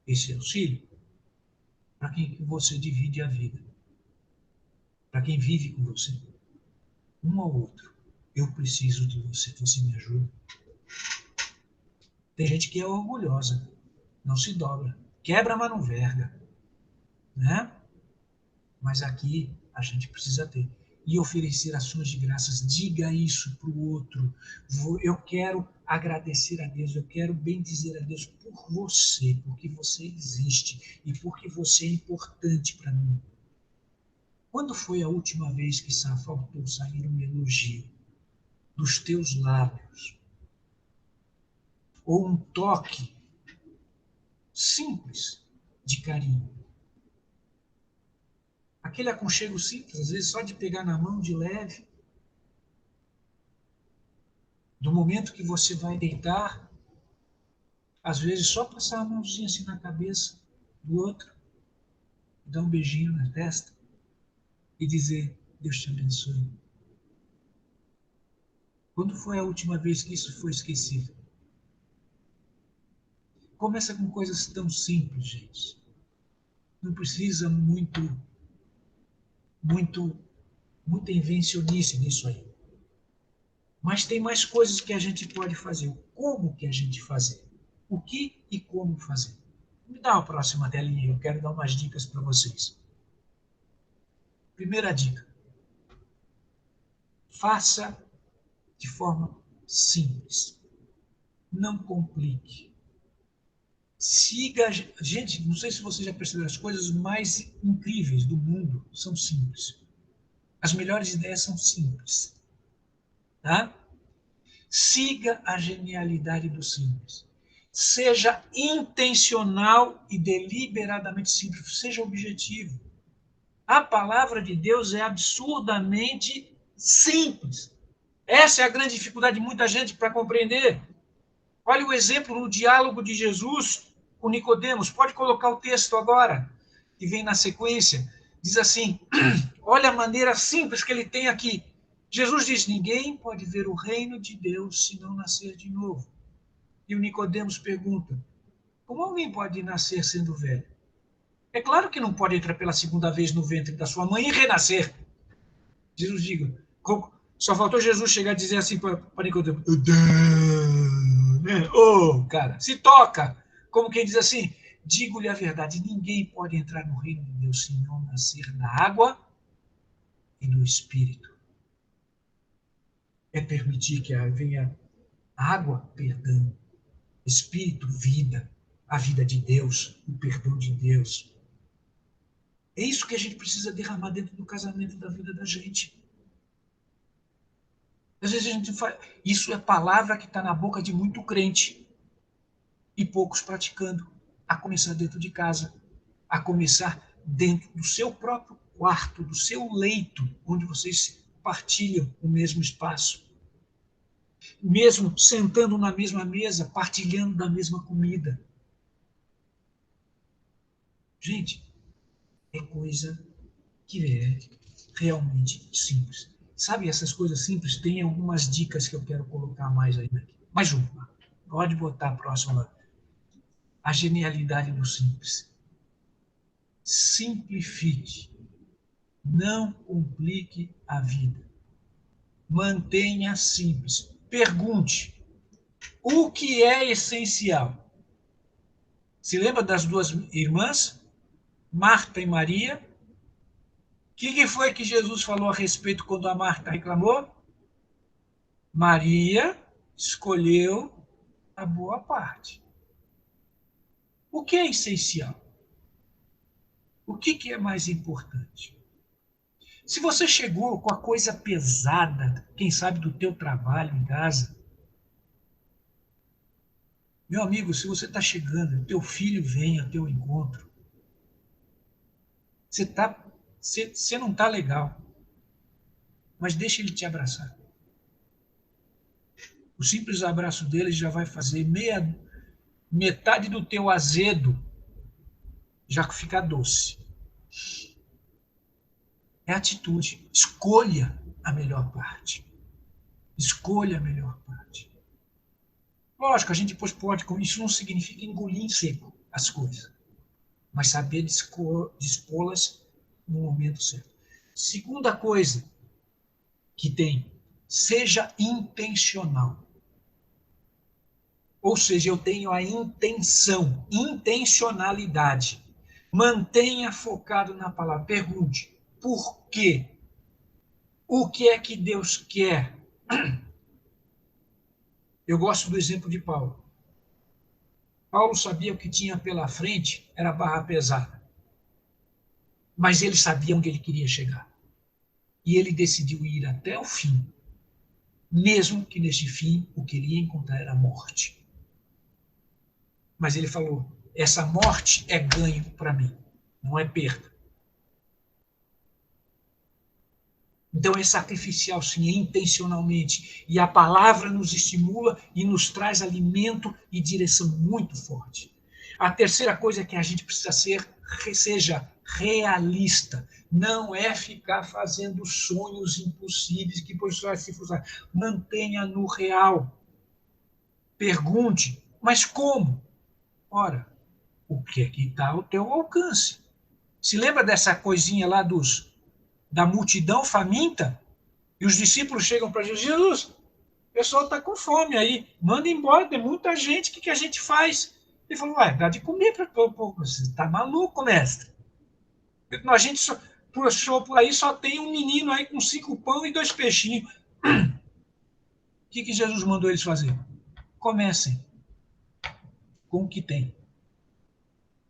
esse auxílio? Para quem você divide a vida. Para quem vive com você. Um ao outro. Eu preciso de você, você me ajuda. Tem gente que é orgulhosa, não se dobra. Quebra, mas não verga. Né? Mas aqui a gente precisa ter. E oferecer ações de graças. Diga isso para o outro. Eu quero agradecer a Deus, eu quero bendizer a Deus por você, porque você existe e porque você é importante para mim. Quando foi a última vez que faltou sair um elogio dos teus lábios? Ou um toque simples de carinho? Aquele aconchego simples, às vezes só de pegar na mão de leve. Do momento que você vai deitar, às vezes só passar a mãozinha assim na cabeça do outro, dar um beijinho na testa e dizer: Deus te abençoe. Quando foi a última vez que isso foi esquecido? Começa com coisas tão simples, gente. Não precisa muita invencionice nisso aí. Mas tem mais coisas que a gente pode fazer. Como que a gente fazer? O que e como fazer? Me dá a próxima telinha, eu quero dar umas dicas para vocês. Primeira dica. Faça de forma simples. Não complique. Siga. Gente, não sei se você já percebeu, as coisas mais incríveis do mundo são simples. As melhores ideias são simples. Tá? Siga a genialidade do simples. Seja intencional e deliberadamente simples. Seja objetivo. A palavra de Deus é absurdamente simples. Essa é a grande dificuldade de muita gente para compreender. Olha o exemplo no diálogo de Jesus com Nicodemos. Pode colocar o texto agora, que vem na sequência. Diz assim, olha a maneira simples que ele tem aqui. Jesus diz, ninguém pode ver o reino de Deus se não nascer de novo. E o Nicodemos pergunta, como alguém pode nascer sendo velho? É claro que não pode entrar pela segunda vez no ventre da sua mãe e renascer. Jesus diga, só faltou Jesus chegar a dizer assim para Nicodemos, cara, se toca. Como quem diz assim, digo-lhe a verdade, ninguém pode entrar no reino de Deus se não nascer da água e do Espírito. É permitir que venha água, perdão, Espírito, vida, a vida de Deus, o perdão de Deus. É isso que a gente precisa derramar dentro do casamento da vida da gente. Às vezes a gente faz... Isso é palavra que está na boca de muito crente e poucos praticando. A começar dentro de casa, a começar dentro do seu próprio quarto, do seu leito, onde vocês partilham o mesmo espaço. Mesmo sentando na mesma mesa, partilhando da mesma comida. Gente, é coisa que é realmente simples. Sabe, essas coisas simples, tem algumas dicas que eu quero colocar mais ainda aqui. Mais uma. Pode botar a próxima lá. A genialidade do simples. Simplifique. Não complique a vida. Mantenha simples. Pergunte. O que é essencial? Se lembra das duas irmãs? Marta e Maria? O que foi que Jesus falou a respeito quando a Marta reclamou? Maria escolheu a boa parte. O que é essencial? O que é mais importante? Se você chegou com a coisa pesada, quem sabe do teu trabalho em casa, meu amigo, se você está chegando, teu filho vem ao teu encontro, você não está legal, mas deixa ele te abraçar. O simples abraço dele já vai fazer metade do teu azedo já ficar doce. É atitude. Escolha a melhor parte. Escolha a melhor parte. Lógico, a gente depois pode, isso não significa engolir em seco as coisas, mas saber dispô-las no momento certo. Segunda coisa que tem, seja intencional. Ou seja, eu tenho a intenção, intencionalidade. Mantenha focado na palavra. Pergunte, por quê? O que é que Deus quer? Eu gosto do exemplo de Paulo. Paulo sabia o que tinha pela frente, era barra pesada. Mas ele sabia onde ele queria chegar. E ele decidiu ir até o fim. Mesmo que neste fim, o que ele ia encontrar era a morte. Mas ele falou, essa morte é ganho para mim, não é perda. Então é sacrificial, sim, é intencionalmente. E a palavra nos estimula e nos traz alimento e direção muito forte. A terceira coisa que a gente precisa seja realista. Não é ficar fazendo sonhos impossíveis que depois vai se frustrar. Mantenha no real. Pergunte, mas como? Ora, o que é que está ao teu alcance? Se lembra dessa coisinha lá da multidão faminta? E os discípulos chegam para Jesus, Jesus, o pessoal está com fome aí, manda embora, tem muita gente, o que a gente faz? Ele falou, dá de comer para o povo. Você está maluco, mestre? A gente por aí só tem um menino aí com 5 pão e 2 peixinhos. O que Jesus mandou eles fazer? Comecem com o que tem.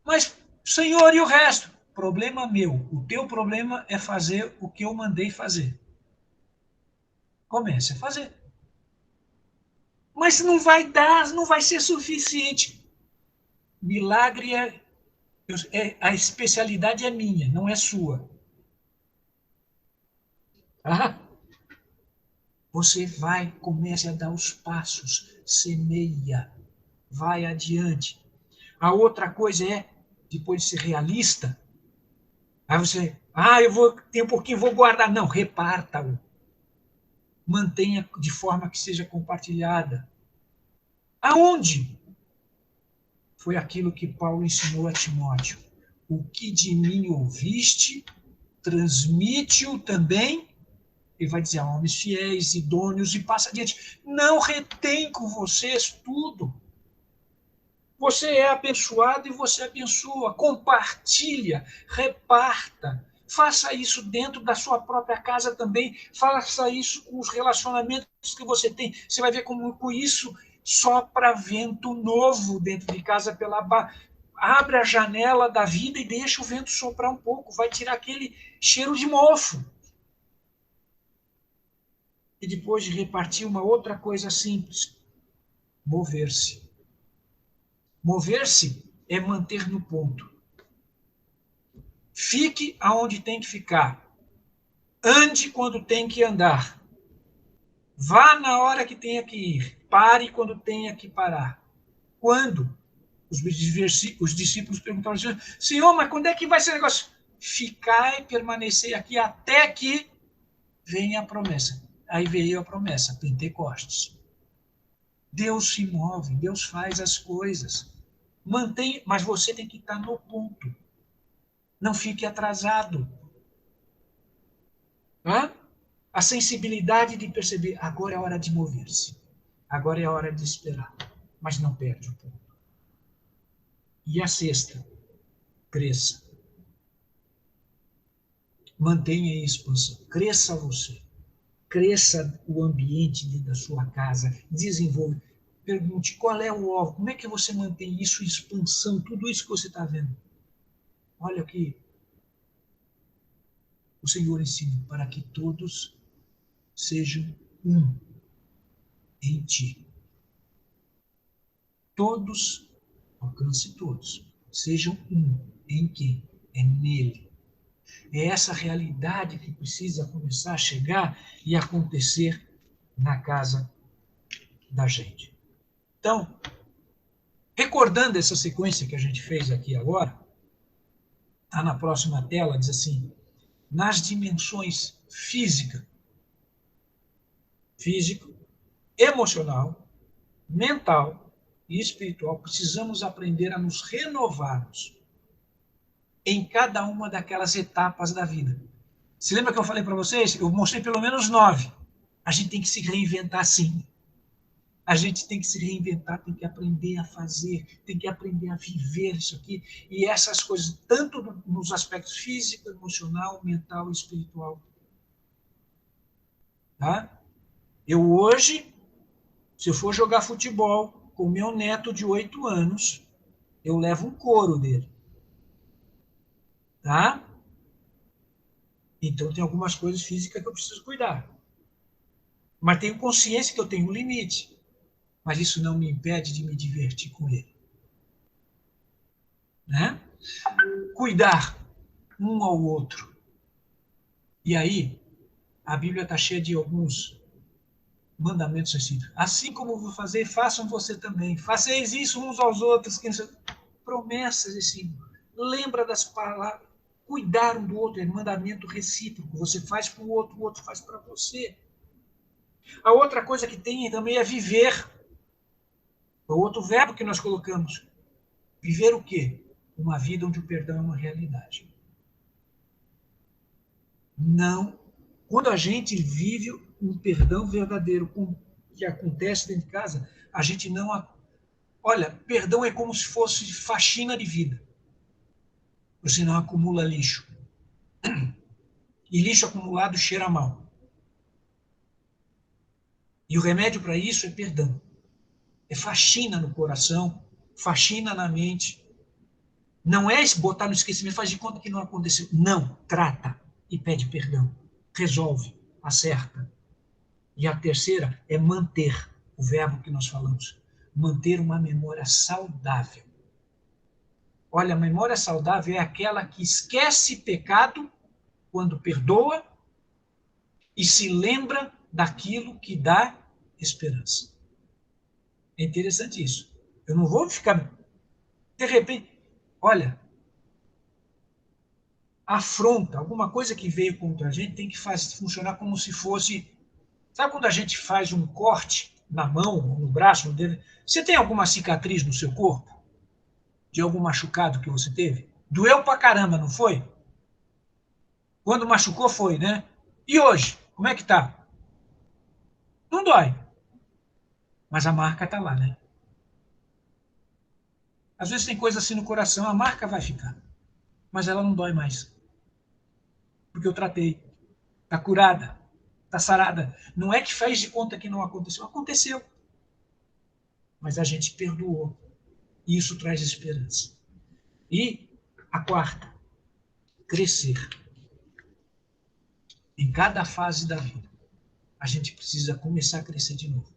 Mas, Senhor, e o resto? problema meu. O teu problema é fazer o que eu mandei fazer. Comece a fazer. Mas não vai dar, não vai ser suficiente. Milagre a especialidade é minha, não é sua. Ah, você vai, comece a dar os passos, semeia, vai adiante. A outra coisa é, depois de ser realista, aí você, tenho um pouquinho, vou guardar. Não, reparta-o. Mantenha de forma que seja compartilhada. Aonde? Foi aquilo que Paulo ensinou a Timóteo. O que de mim ouviste, transmite-o também. Ele vai dizer a homens fiéis, idôneos, e passa adiante. Não retém com vocês tudo. Você é abençoado e você abençoa. Compartilha, reparta. Faça isso dentro da sua própria casa também. Faça isso com os relacionamentos que você tem. Você vai ver como com isso sopra vento novo dentro de casa abre a janela da vida e deixa o vento soprar um pouco. Vai tirar aquele cheiro de mofo. E depois de repartir, uma outra coisa simples. Mover-se. Mover-se é manter no ponto. Fique aonde tem que ficar. Ande quando tem que andar. Vá na hora que tenha que ir. Pare quando tenha que parar. Quando? Os discípulos perguntaram assim, Senhor, mas quando é que vai ser o negócio? Ficar e permanecer aqui até que venha a promessa. Aí veio a promessa, Pentecostes. Deus se move, Deus faz as coisas. Mantém, mas você tem que estar no ponto. Não fique atrasado. A sensibilidade de perceber, agora é hora de mover-se. Agora é hora de esperar. Mas não perde o ponto. E a sexta, cresça. Mantenha a expansão. Cresça você. Cresça o ambiente dentro da sua casa. Desenvolva. Pergunte qual é o alvo. Como é que você mantém isso em expansão? Tudo isso que você está vendo. Olha aqui. O Senhor ensina para que todos sejam um em ti. Todos, alcance todos, sejam um em quem? É nele. É essa realidade que precisa começar a chegar e acontecer na casa da gente. Então, recordando essa sequência que a gente fez aqui agora, está na próxima tela, diz assim, nas dimensões físico, emocional, mental e espiritual, precisamos aprender a nos renovarmos em cada uma daquelas etapas da vida. Se lembra que eu falei para vocês? Eu mostrei pelo menos 9. A gente tem que se reinventar sim. A gente tem que se reinventar, tem que aprender a fazer, tem que aprender a viver isso aqui. E essas coisas, tanto nos aspectos físico, emocional, mental e espiritual. Tá? Eu hoje, se eu for jogar futebol com meu neto de 8 anos, eu levo um couro dele. Tá? Então tem algumas coisas físicas que eu preciso cuidar. Mas tenho consciência que eu tenho um limite. Mas isso não me impede de me divertir com ele. Né? Cuidar um ao outro. E aí, a Bíblia está cheia de alguns mandamentos assim. Assim como eu vou fazer, façam você também. Façais isso uns aos outros. Promessas assim. Lembra das palavras. Cuidar um do outro é mandamento recíproco. Você faz para o outro faz para você. A outra coisa que tem também é viver. O outro verbo que nós colocamos. Viver o quê? Uma vida onde o perdão é uma realidade. Não. Quando a gente vive um perdão verdadeiro que acontece dentro de casa, a gente não... Olha, perdão é como se fosse faxina de vida. Você não acumula lixo. E lixo acumulado cheira mal. E o remédio para isso é perdão. É faxina no coração, faxina na mente. Não é botar no esquecimento, faz de conta que não aconteceu. Não, trata e pede perdão. Resolve, acerta. E a terceira é manter, o verbo que nós falamos. Manter uma memória saudável. Olha, a memória saudável é aquela que esquece pecado quando perdoa e se lembra daquilo que dá esperança. É interessante isso. Eu não vou ficar... De repente, olha, afronta, alguma coisa que veio contra a gente tem que funcionar como se fosse... Sabe quando a gente faz um corte na mão, no braço, no dedo? Você tem alguma cicatriz no seu corpo? De algum machucado que você teve? Doeu pra caramba, não foi? Quando machucou, foi, né? E hoje? Como é que tá? Não dói. Mas a marca tá lá, né? Às vezes tem coisa assim no coração, a marca vai ficar. Mas ela não dói mais. Porque eu tratei. Tá curada. Tá sarada. Não é que fez de conta que não aconteceu. Aconteceu. Mas a gente perdoou. E isso traz esperança. E a quarta, crescer. Em cada fase da vida, a gente precisa começar a crescer de novo.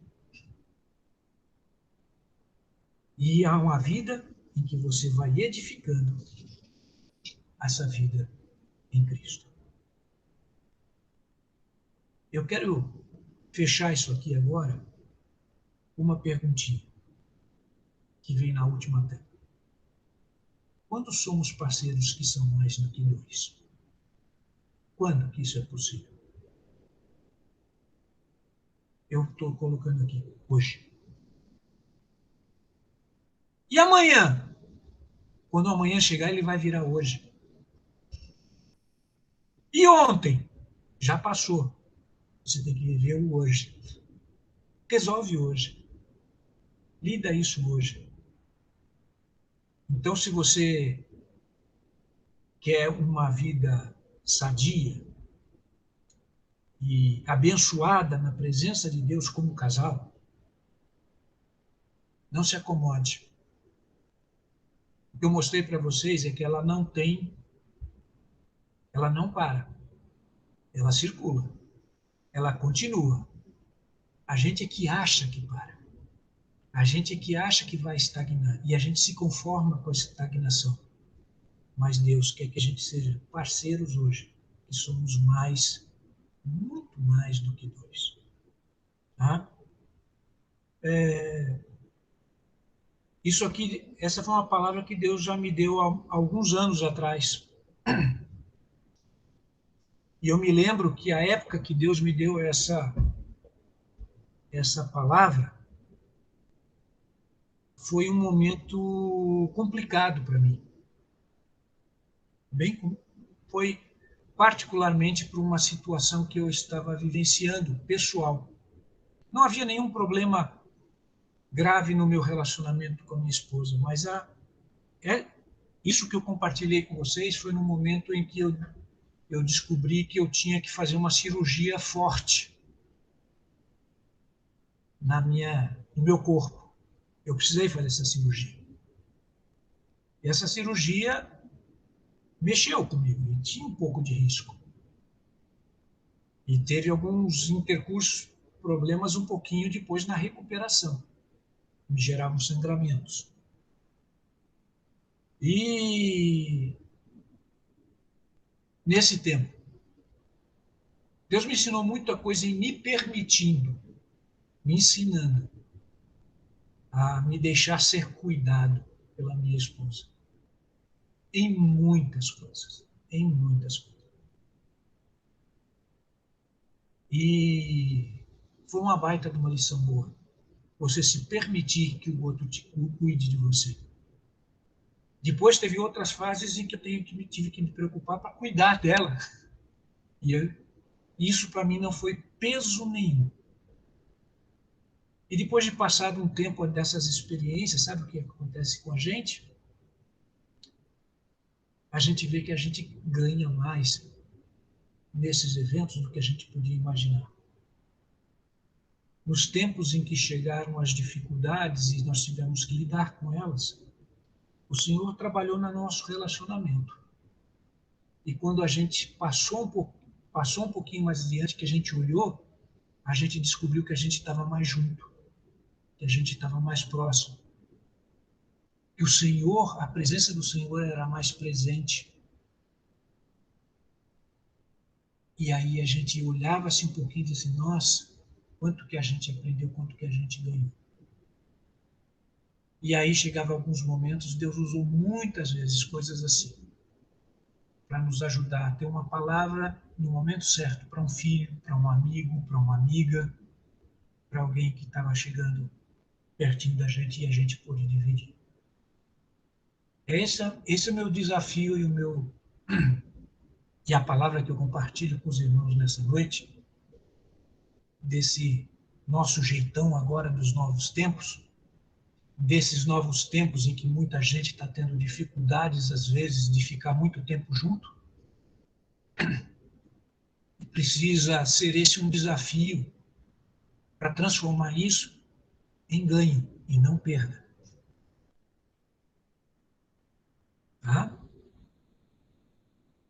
E há uma vida em que você vai edificando essa vida em Cristo. Eu quero fechar isso aqui agora com uma perguntinha que vem na última tela. Quando somos parceiros que são mais do que dois? Quando que isso é possível? Eu estou colocando aqui, hoje. E amanhã? Quando amanhã chegar, ele vai virar hoje. E ontem? Já passou. Você tem que viver o hoje. Resolve hoje. Lida isso hoje. Então, se você quer uma vida sadia e abençoada na presença de Deus como casal, não se acomode. O que eu mostrei para vocês é que ela não para, ela circula, ela continua. A gente é que acha que para. A gente é que acha que vai estagnar e a gente se conforma com a estagnação. Mas Deus quer que a gente seja parceiros hoje, que somos mais, muito mais do que dois. Tá? Isso aqui, essa foi uma palavra que Deus já me deu há alguns anos atrás. E eu me lembro que a época que Deus me deu essa palavra foi um momento complicado para mim. Foi particularmente por uma situação que eu estava vivenciando, pessoal. Não havia nenhum problema grave no meu relacionamento com a minha esposa, mas isso que eu compartilhei com vocês foi no momento em que eu descobri que eu tinha que fazer uma cirurgia forte no meu corpo. Eu precisei fazer essa cirurgia. E essa cirurgia mexeu comigo, e tinha um pouco de risco. E teve alguns intercursos, problemas um pouquinho depois na recuperação. Me geravam sangramentos. E nesse tempo, Deus me ensinou muita coisa e me permitindo, me ensinando a me deixar ser cuidado pela minha esposa. Em muitas coisas. Em muitas coisas. E foi uma baita de uma lição boa. Você se permitir que o outro cuide de você. Depois teve outras fases em que eu tive que me preocupar para cuidar dela. E isso para mim não foi peso nenhum. E depois de passado um tempo dessas experiências, sabe o que acontece com a gente? A gente vê que a gente ganha mais nesses eventos do que a gente podia imaginar. Nos tempos em que chegaram as dificuldades e nós tivemos que lidar com elas, o Senhor trabalhou no nosso relacionamento. E quando a gente passou um pouquinho mais adiante, que a gente olhou, a gente descobriu que a gente estava mais junto, que a gente estava mais próximo. Que o Senhor, a presença do Senhor era mais presente. E aí a gente olhava assim um pouquinho e disse assim, nossa, quanto que a gente aprendeu, quanto que a gente ganhou. E aí chegava alguns momentos, Deus usou muitas vezes coisas assim, para nos ajudar a ter uma palavra no momento certo, para um filho, para um amigo, para uma amiga, para alguém que estava chegando pertinho da gente e a gente pôde dividir. Esse é o meu desafio e a palavra que eu compartilho com os irmãos nessa noite, desse nosso jeitão agora dos novos tempos, desses novos tempos em que muita gente está tendo dificuldades, às vezes, de ficar muito tempo junto. Precisa ser esse um desafio para transformar isso em ganho e não perda. Tá?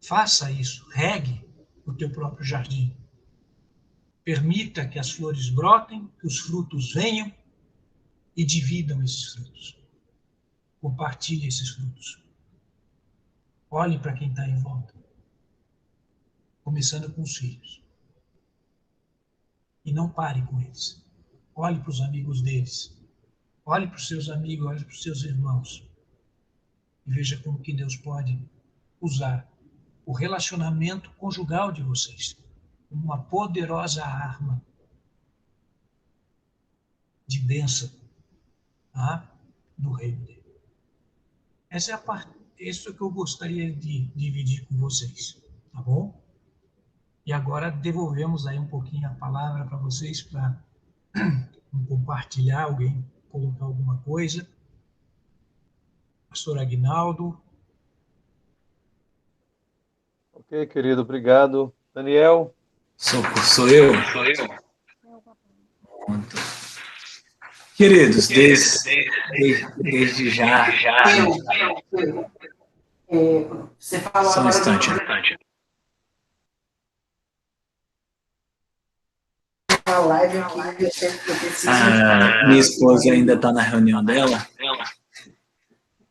Faça isso, regue o teu próprio jardim. Permita que as flores brotem, que os frutos venham e dividam esses frutos. Compartilhe esses frutos. Olhe para quem está em volta. Começando com os filhos. E não pare com eles. Olhe para os amigos deles. Olhe para os seus amigos, olhe para os seus irmãos. E veja como que Deus pode usar o relacionamento conjugal de vocês como uma poderosa arma de bênção, tá? Do reino dele. Essa é a parte, isso que eu gostaria de dividir com vocês, tá bom? E agora devolvemos aí um pouquinho a palavra para vocês, para compartilhar, alguém colocar alguma coisa. Pastor Aguinaldo. Ok, querido, obrigado. Daniel? Sou eu? Queridos, desde já. Você falou Só um agora instante. da live aqui, eu preciso. Minha esposa ainda está na reunião dela.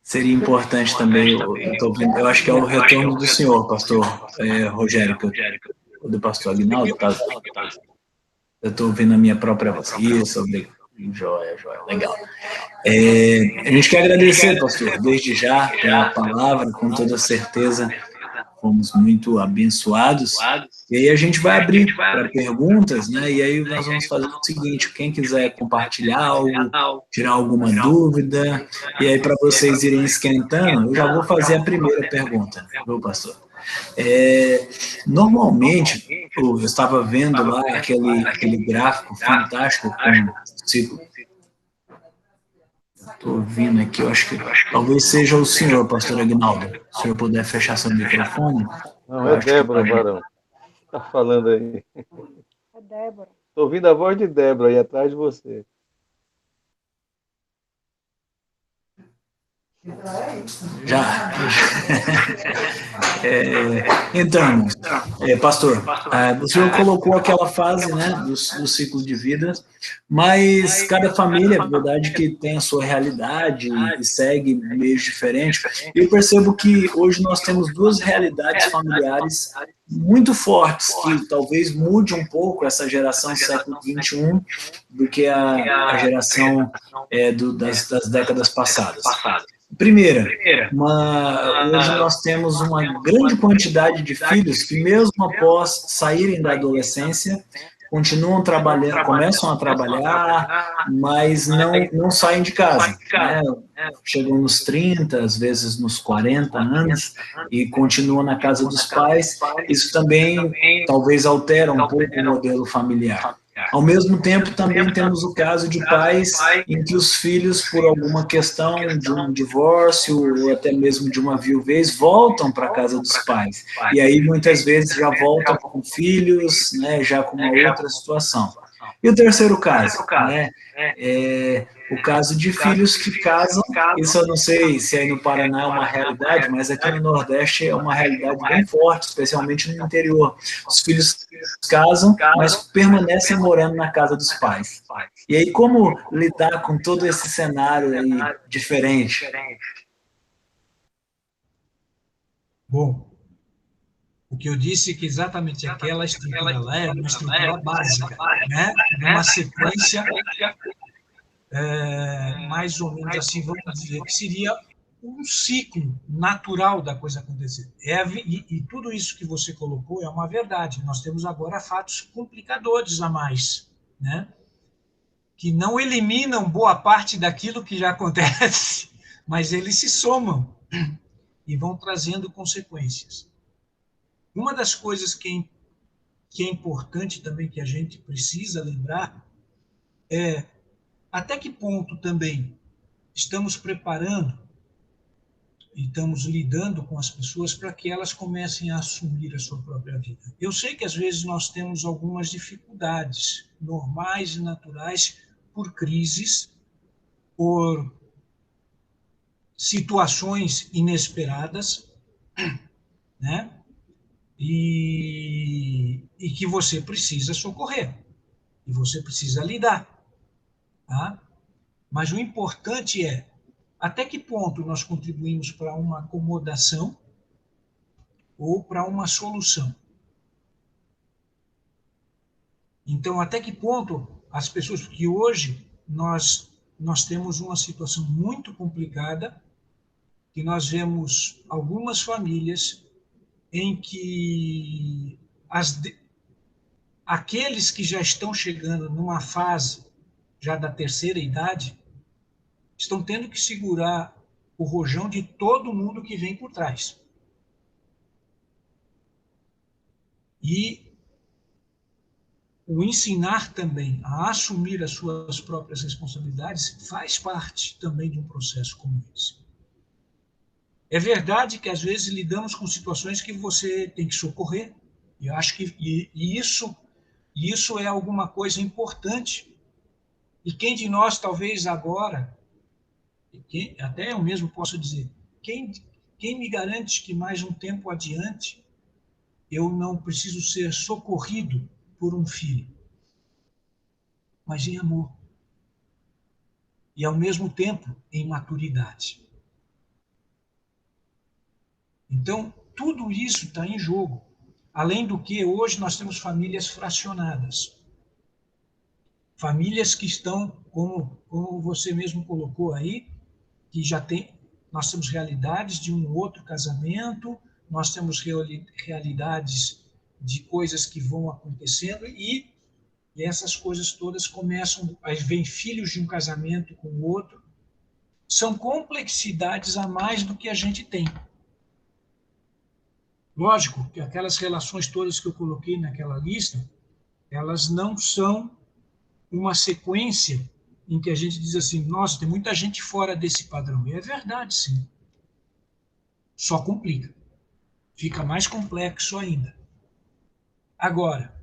Seria importante também, eu acho que é o retorno do senhor, pastor Rogério, do pastor Aguinaldo. Eu estou ouvindo a minha própria voz. Isso, obrigado. Joia, legal. A gente quer agradecer, pastor, desde já, pela palavra, com toda certeza, fomos muito abençoados. E aí a gente vai abrir para perguntas, né? E aí nós vamos fazer o seguinte, quem quiser compartilhar algo, tirar alguma dúvida, e aí para vocês irem esquentando, eu já vou fazer a primeira pergunta, viu, pastor? Normalmente, eu estava vendo lá aquele gráfico fantástico com ciclo. Estou ouvindo aqui, eu acho que talvez seja o senhor, pastor Aguinaldo. Se o senhor puder fechar seu microfone. Não, é Débora, Barão. Está falando aí. É Débora. Estou ouvindo a voz de Débora aí atrás de você. Já. Então, pastor, o senhor colocou aquela fase, né, do ciclo de vida, mas cada família, é verdade que tem a sua realidade e segue meios diferentes. Eu percebo que hoje nós temos duas realidades familiares muito fortes, que talvez mude um pouco essa geração século XXI do que a geração das décadas passadas. Primeira, hoje nós temos uma grande quantidade de filhos que, mesmo após saírem da adolescência, continuam trabalhando, começam a trabalhar, mas não saem de casa, né? Chegam nos 30, às vezes nos 40 anos, e continuam na casa dos pais. Isso também talvez altera um pouco o modelo familiar. Ao mesmo tempo, também temos o caso de pais em que os filhos, por alguma questão de um divórcio ou até mesmo de uma viuvez, voltam para a casa dos pais. E aí, muitas vezes, já voltam com filhos, né, já com uma outra situação. E o terceiro caso, né, o caso de filhos que casam. Isso eu não sei se aí no Paraná é uma realidade, mas aqui no Nordeste é uma realidade bem forte, especialmente no interior. Os filhos casam, mas permanecem morando na casa dos pais. E aí, como lidar com todo esse cenário aí diferente? Bom, o que eu disse é que exatamente aquela estrutura lá é uma estrutura básica, né? Uma sequência, mais ou menos assim, vamos dizer, que seria um ciclo natural da coisa acontecer. E tudo isso que você colocou é uma verdade. Nós temos agora fatos complicadores a mais, né? Que não eliminam boa parte daquilo que já acontece, mas eles se somam e vão trazendo consequências. Uma das coisas que é importante também, que a gente precisa lembrar, é até que ponto também estamos preparando e estamos lidando com as pessoas para que elas comecem a assumir a sua própria vida. Eu sei que às vezes nós temos algumas dificuldades normais e naturais por crises, por situações inesperadas, né? E que você precisa socorrer, e você precisa lidar. Tá? Mas o importante é até que ponto nós contribuímos para uma acomodação ou para uma solução. Então, até que ponto as pessoas... Porque hoje nós temos uma situação muito complicada, que nós vemos algumas famílias em que aqueles que já estão chegando numa fase já da terceira idade estão tendo que segurar o rojão de todo mundo que vem por trás. E o ensinar também a assumir as suas próprias responsabilidades faz parte também de um processo como esse. É verdade que às vezes lidamos com situações que você tem que socorrer, e eu acho que isso é alguma coisa importante. E quem de nós, talvez agora, até eu mesmo posso dizer, quem me garante que mais um tempo adiante eu não preciso ser socorrido por um filho, mas em amor. E, ao mesmo tempo, em maturidade. Então, tudo isso está em jogo. Além do que, hoje nós temos famílias fracionadas. Famílias que estão, como você mesmo colocou aí, que nós temos realidades de um outro casamento, nós temos realidades de coisas que vão acontecendo e essas coisas todas começam, aí vem filhos de um casamento com o outro, são complexidades a mais do que a gente tem. Lógico que aquelas relações todas que eu coloquei naquela lista, elas não são uma sequência em que a gente diz assim, nossa, tem muita gente fora desse padrão. E é verdade, sim. Só complica. Fica mais complexo ainda. Agora,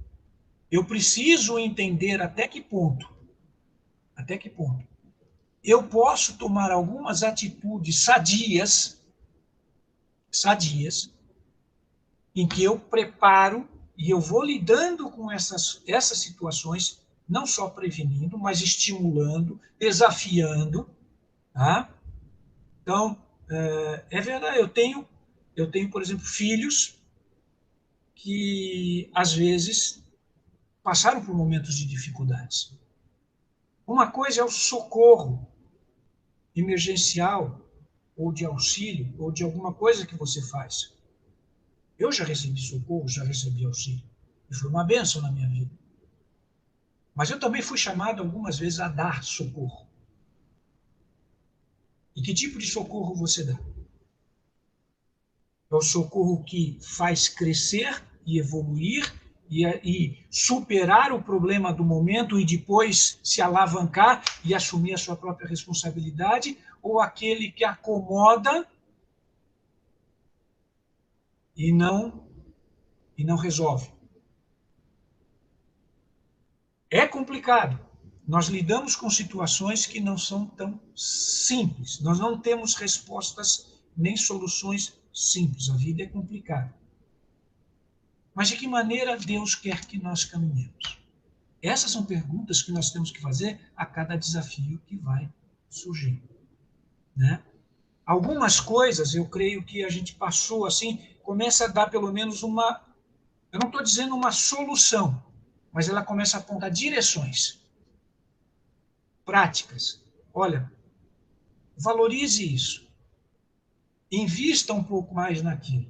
eu preciso entender até que ponto eu posso tomar algumas atitudes sadias, em que eu preparo e eu vou lidando com essas situações, não só prevenindo, mas estimulando, desafiando. Tá? Então, é verdade, eu tenho, por exemplo, filhos que, às vezes, passaram por momentos de dificuldades. Uma coisa é o socorro emergencial, ou de auxílio, ou de alguma coisa que você faz. Eu já recebi socorro, já recebi auxílio. E foi uma bênção na minha vida. Mas eu também fui chamado algumas vezes a dar socorro. E que tipo de socorro você dá? É o socorro que faz crescer e evoluir e superar o problema do momento e depois se alavancar e assumir a sua própria responsabilidade, ou aquele que acomoda e não resolve. É complicado. Nós lidamos com situações que não são tão simples. Nós não temos respostas nem soluções simples. A vida é complicada. Mas de que maneira Deus quer que nós caminhemos? Essas são perguntas que nós temos que fazer a cada desafio que vai surgir, né? Algumas coisas, eu creio que a gente passou assim, começa a dar pelo menos uma, eu não estou dizendo uma solução, mas ela começa a apontar direções práticas. Olha, valorize isso. Invista um pouco mais naquilo.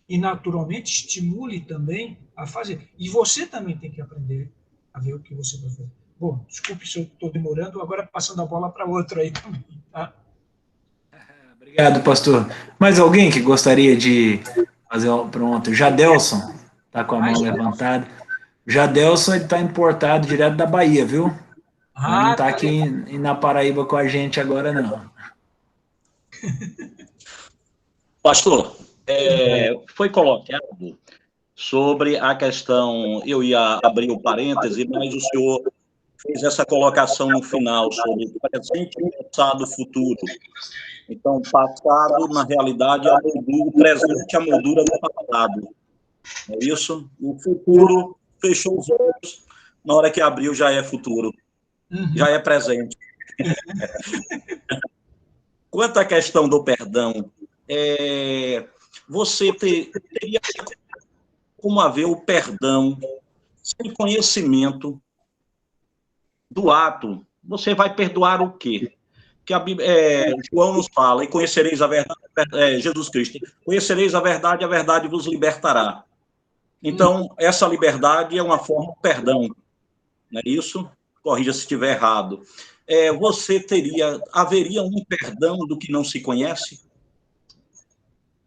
E, naturalmente, estimule também a fazer. E você também tem que aprender a ver o que você vai fazer. Bom, desculpe se eu estou demorando, agora passando a bola para outro aí também, tá? Obrigado, pastor. Mais alguém que gostaria de fazer... Pronto, Jadelson está com a mão levantada. Jadelson está importado direto da Bahia, viu? Não está aqui na Paraíba com a gente agora, não. Pastor, foi colocado sobre a questão, eu ia abrir o parêntese, mas o senhor fez essa colocação no final sobre presente, passado, futuro. Então, passado, na realidade, é a moldura, o presente, a moldura do passado. É isso? O futuro fechou os olhos, na hora que abriu já é futuro, já é presente. Quanto à questão do perdão, você teria como haver o perdão sem conhecimento do ato, você vai perdoar o quê? Que a Bíblia, João nos fala, e conhecereis a verdade, Jesus Cristo, conhecereis a verdade vos libertará. Então, essa liberdade é uma forma de perdão, não é isso? Corrija se estiver errado. Haveria um perdão do que não se conhece?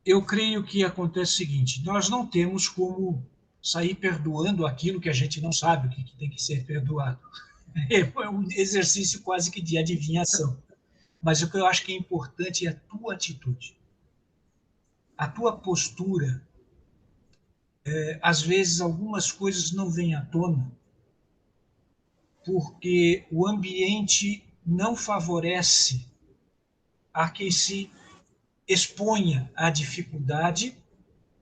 Eu creio que acontece o seguinte, nós não temos como sair perdoando aquilo que a gente não sabe o que tem que ser perdoado. É um exercício quase que de adivinhação. Mas o que eu acho que é importante é a tua atitude. A tua postura. Às vezes, algumas coisas não vêm à tona porque o ambiente não favorece a que se exponha à dificuldade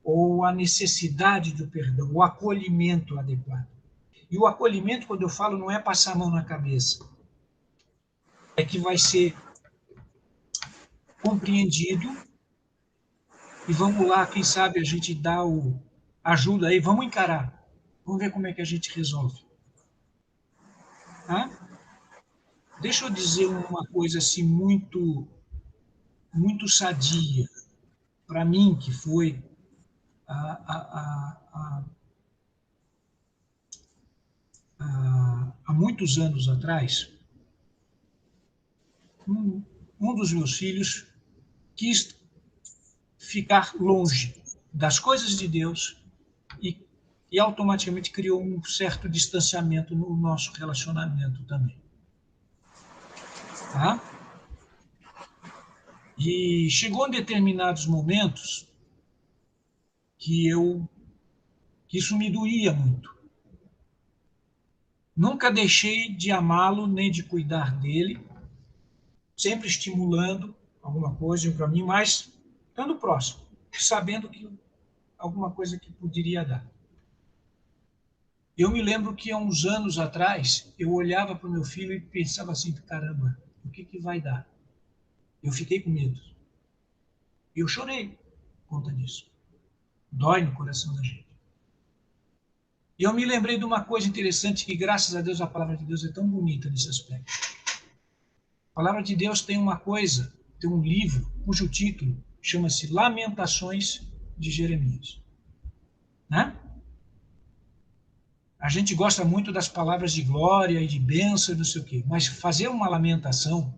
ou à necessidade do perdão, o acolhimento adequado. E o acolhimento, quando eu falo, não é passar a mão na cabeça. É que vai ser compreendido e vamos lá, quem sabe a gente dá ajuda aí, vamos encarar. Vamos ver como é que a gente resolve. Tá? Deixa eu dizer uma coisa assim muito sadia para mim, que foi há muitos anos atrás, um dos meus filhos quis ficar longe das coisas de Deus e automaticamente criou um certo distanciamento no nosso relacionamento também. Tá? E chegou em determinados momentos que isso me doía muito. Nunca deixei de amá-lo nem de cuidar dele, sempre estimulando alguma coisa para mim, mas estando próximo, sabendo que alguma coisa que poderia dar. Eu me lembro que há uns anos atrás, eu olhava para o meu filho e pensava assim, caramba, o que vai dar? Eu fiquei com medo. Eu chorei por conta disso. Dói no coração da gente. E eu me lembrei de uma coisa interessante, que graças a Deus a palavra de Deus é tão bonita nesse aspecto. A palavra de Deus tem uma coisa, tem um livro, cujo título chama-se Lamentações de Jeremias. Né? A gente gosta muito das palavras de glória e de bênção e não sei o quê, mas fazer uma lamentação...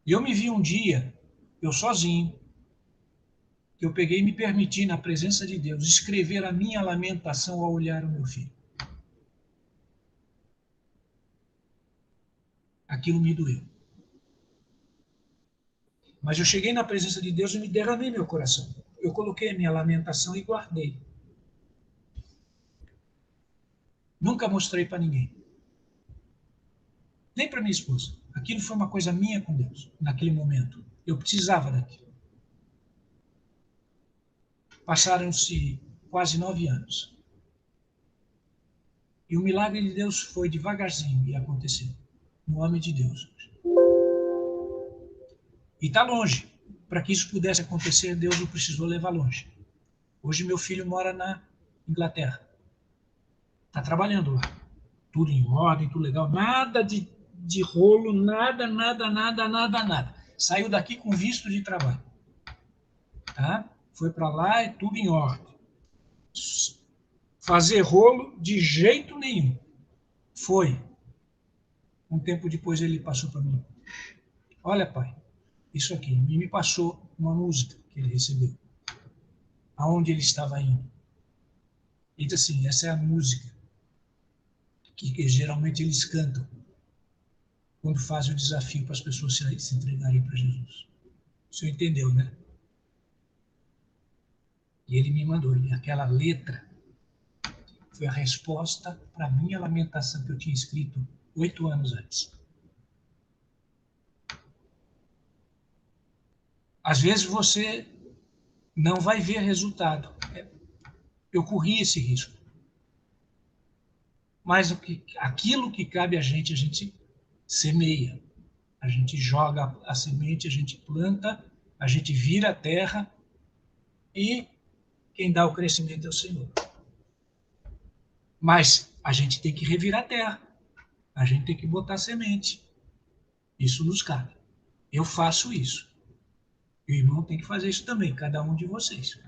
E eu me vi um dia, eu sozinho, eu peguei e me permiti, na presença de Deus, escrever a minha lamentação ao olhar o meu filho. Aquilo me doeu. Mas eu cheguei na presença de Deus e me derramei meu coração. Eu coloquei a minha lamentação e guardei. Nunca mostrei para ninguém. Nem para minha esposa. Aquilo foi uma coisa minha com Deus, naquele momento. Eu precisava daquilo. Passaram-se quase 9 anos. E o milagre de Deus foi devagarzinho e aconteceu. No homem de Deus. E está longe. Para que isso pudesse acontecer, Deus o precisou levar longe. Hoje meu filho mora na Inglaterra. Está trabalhando lá. Tudo em ordem, tudo legal. Nada de rolo, nada. Saiu daqui com visto de trabalho. Tá? Foi para lá, é tudo em ordem. Fazer rolo de jeito nenhum. Foi. Um tempo depois ele passou para mim. Olha, pai, isso aqui. E me passou uma música que ele recebeu. Aonde ele estava indo. Ele disse assim, essa é a música que geralmente eles cantam quando fazem o desafio para as pessoas se entregarem para Jesus. O senhor entendeu, né? E ele me mandou. E aquela letra foi a resposta para a minha lamentação que eu tinha escrito 8 anos antes. Às vezes você não vai ver resultado. Eu corri esse risco. Mas aquilo que cabe a gente semeia. A gente joga a semente, a gente planta, a gente vira a terra e quem dá o crescimento é o Senhor. Mas a gente tem que revirar a terra. A gente tem que botar semente. Isso nos cabe. Eu faço isso. E o irmão tem que fazer isso também, cada um de vocês.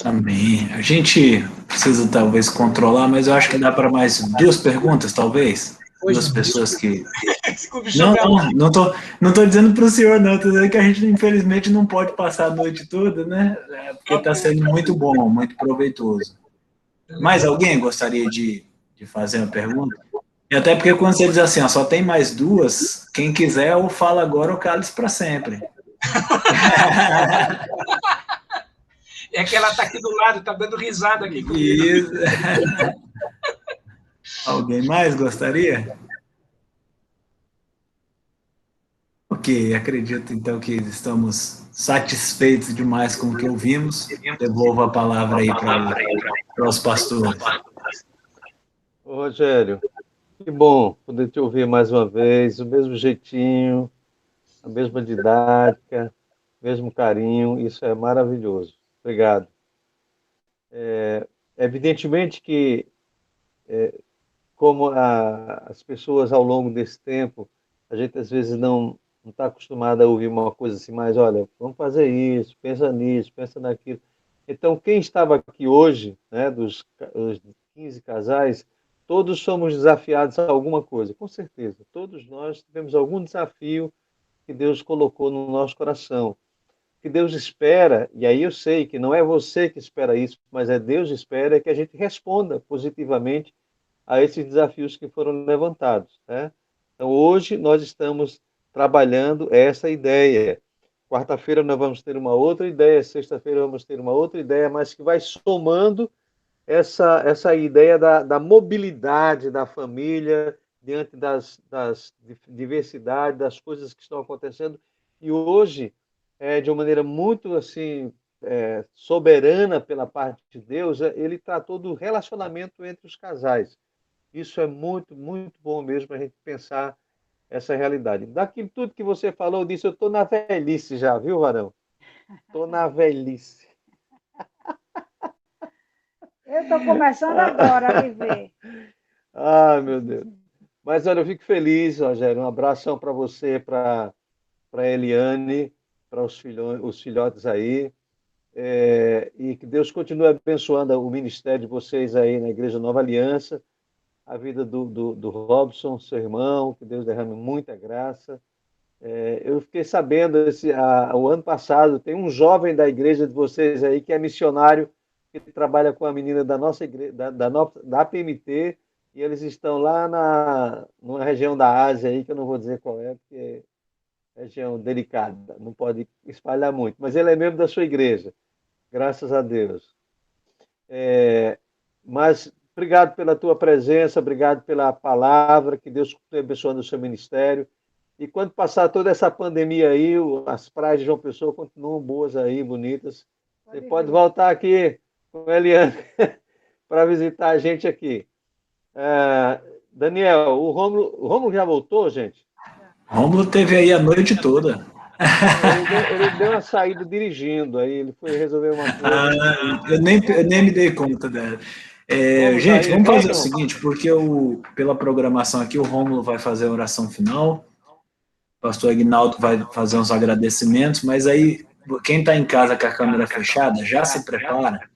Amém. A gente precisa talvez controlar, mas eu acho que dá para mais 2 perguntas, talvez. Pois 2 não. pessoas que... Desculpe, Não tô dizendo para o senhor, não. Tô dizendo que a gente, infelizmente, não pode passar a noite toda, né? Porque está sendo muito bom, muito proveitoso. Mais alguém gostaria de fazer uma pergunta? E até porque quando você diz assim, ó, só tem mais 2, quem quiser ou fala agora ou cale-se para sempre. É que ela está aqui do lado, está dando risada aqui comigo. Isso. Alguém mais gostaria? Ok, acredito então que estamos satisfeitos demais com o que ouvimos. Devolvo a palavra aí para os pastores. Ô, Rogério, que bom poder te ouvir mais uma vez, o mesmo jeitinho, a mesma didática, o mesmo carinho, isso é maravilhoso. Obrigado. Evidentemente que, como as pessoas ao longo desse tempo, a gente às vezes não está acostumado a ouvir uma coisa assim, mas olha, vamos fazer isso, pensa nisso, pensa naquilo. Então, quem estava aqui hoje, né, dos 15 casais, todos somos desafiados a alguma coisa, com certeza. Todos nós tivemos algum desafio que Deus colocou no nosso coração. Que Deus espera, e aí eu sei que não é você que espera isso, mas é Deus que espera que a gente responda positivamente a esses desafios que foram levantados, né? Então, hoje nós estamos trabalhando essa ideia. Quarta-feira nós vamos ter uma outra ideia, sexta-feira vamos ter uma outra ideia, mas que vai somando essa ideia da mobilidade da família diante das diversidades, das coisas que estão acontecendo. E hoje, de uma maneira muito assim soberana pela parte de Deus, ele tratou do relacionamento entre os casais. Isso é muito, muito bom mesmo a gente pensar essa realidade. Daquilo tudo que você falou, eu disse, eu estou na velhice já, viu, Varão? Estou na velhice. Eu estou começando agora a viver. Ai, meu Deus. Mas, olha, eu fico feliz, Rogério. Um abração para você, para a Eliane, para os filhotes aí. E que Deus continue abençoando o ministério de vocês aí na Igreja Nova Aliança, a vida do Robson, seu irmão, que Deus derrame muita graça. Eu fiquei sabendo, o ano passado, tem um jovem da igreja de vocês aí que é missionário, que trabalha com a menina da nossa igreja, da APMT, e eles estão lá numa região da Ásia aí, que eu não vou dizer qual é, porque é região delicada, não pode espalhar muito, mas ele é membro da sua igreja, graças a Deus. Mas obrigado pela tua presença, obrigado pela palavra, que Deus continue abençoando o seu ministério. E quando passar toda essa pandemia aí, as praias de João Pessoa continuam boas aí, bonitas. Você pode voltar aqui com a Eliane para visitar a gente aqui. Daniel, o Rômulo já voltou, gente? Rômulo teve aí a noite toda. Ele deu uma saída dirigindo, aí ele foi resolver uma coisa. Eu nem me dei conta dela. Gente, vamos fazer o seguinte, porque pela programação aqui, o Rômulo vai fazer a oração final, o pastor Aguinaldo vai fazer uns agradecimentos, mas aí, quem está em casa com a câmera fechada, já se prepara,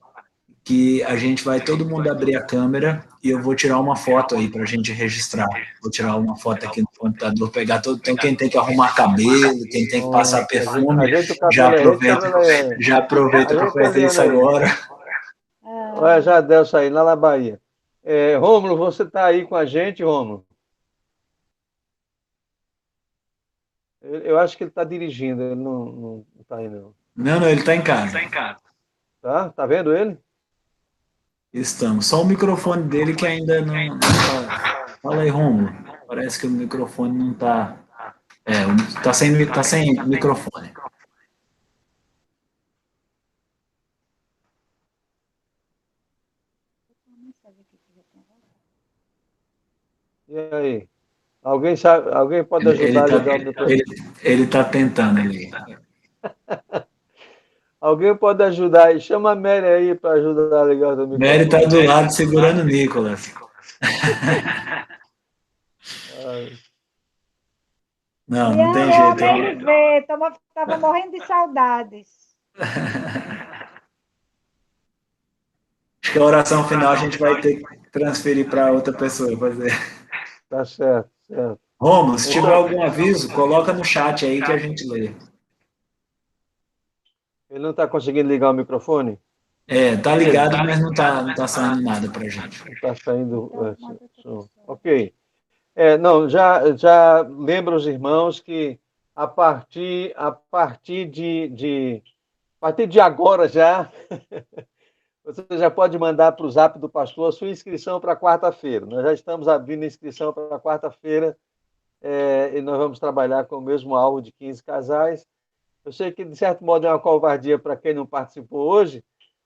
que a gente vai todo mundo abrir a câmera e eu vou tirar uma foto aí para a gente registrar. Vou tirar uma foto aqui no computador, pegar todo. Então, quem tem que arrumar cabelo, quem tem que passar perfume, já aproveita para fazer isso agora. Olha, já deu isso aí, lá na Bahia. Rômulo, você está aí com a gente, Rômulo? Eu acho que ele está dirigindo, ele não está aí, não. Não, ele está em casa. Tá vendo ele? Estamos. Só o microfone dele que ainda não está. Fala aí, Rômulo. Parece que o microfone não está. Está sem microfone. E aí? Alguém pode ajudar a ligar o microfone? Ele está tentando ali. Alguém pode ajudar aí? Chama a Mary aí para ajudar a ligar o microfone. Mary está do lado segurando o Nicolas. Não tem jeito. Estava morrendo de saudades. Acho que a oração final a gente vai ter que transferir para outra pessoa fazer. Tá certo. Rômulo, se tiver algum aviso, coloca no chat aí que a gente lê. Ele não está conseguindo ligar o microfone? Tá ligado, mas não tá saindo nada para a gente. Não está saindo. Ok. Já lembro os irmãos que a partir de agora já, você já pode mandar para o Zap do pastor a sua inscrição para quarta-feira. Nós já estamos abrindo inscrição para quarta-feira e nós vamos trabalhar com o mesmo alvo de 15 casais. Eu sei que, de certo modo, é uma covardia para quem não participou hoje,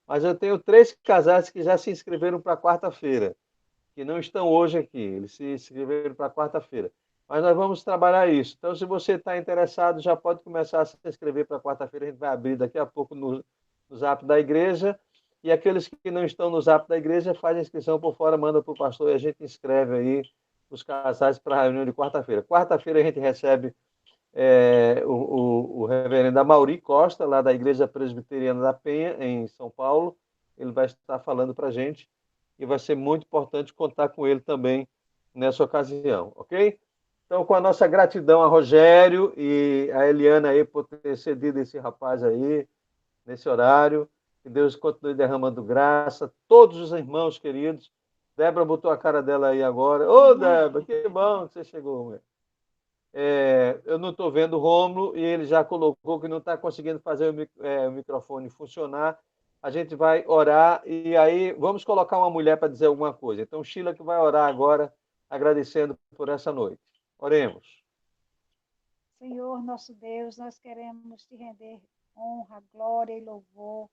mas eu tenho 3 casais que já se inscreveram para quarta-feira, que não estão hoje aqui. Eles se inscreveram para quarta-feira. Mas nós vamos trabalhar isso. Então, se você está interessado, já pode começar a se inscrever para quarta-feira. A gente vai abrir daqui a pouco no Zap da igreja. E aqueles que não estão no Zap da igreja, faz a inscrição por fora, manda para o pastor e a gente inscreve aí os casais para a reunião de quarta-feira. Quarta-feira a gente recebe o reverendo Amaury Costa, lá da Igreja Presbiteriana da Penha, em São Paulo. Ele vai estar falando para a gente e vai ser muito importante contar com ele também nessa ocasião, ok? Então, com a nossa gratidão a Rogério e a Eliana aí por ter cedido esse rapaz aí, nesse horário, que Deus continue derramando graça, todos os irmãos queridos. Débora botou a cara dela aí agora. Ô, Débora, que bom que você chegou, mulher. Eu não estou vendo o Rômulo e ele já colocou que não está conseguindo fazer o microfone funcionar. A gente vai orar e aí vamos colocar uma mulher para dizer alguma coisa. Então, Sheila que vai orar agora, agradecendo por essa noite. Oremos. Senhor, nosso Deus, nós queremos te render honra, glória e louvor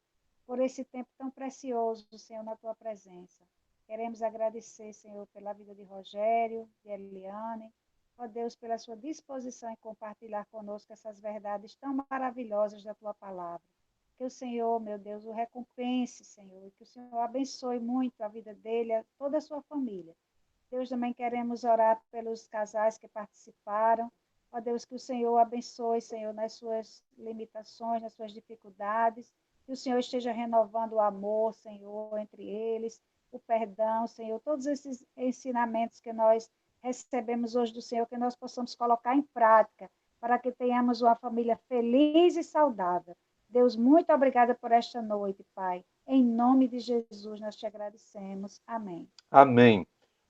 por esse tempo tão precioso, Senhor, na tua presença. Queremos agradecer, Senhor, pela vida de Rogério, de Eliane, ó Deus, pela sua disposição em compartilhar conosco essas verdades tão maravilhosas da tua palavra. Que o Senhor, meu Deus, o recompense, Senhor, e que o Senhor abençoe muito a vida dele, toda a sua família. Deus, também queremos orar pelos casais que participaram. Ó Deus, que o Senhor abençoe, Senhor, nas suas limitações, nas suas dificuldades, que o Senhor esteja renovando o amor, Senhor, entre eles, o perdão, Senhor, todos esses ensinamentos que nós recebemos hoje do Senhor, que nós possamos colocar em prática, para que tenhamos uma família feliz e saudável. Deus, muito obrigada por esta noite, Pai. Em nome de Jesus, nós te agradecemos. Amém. Amém.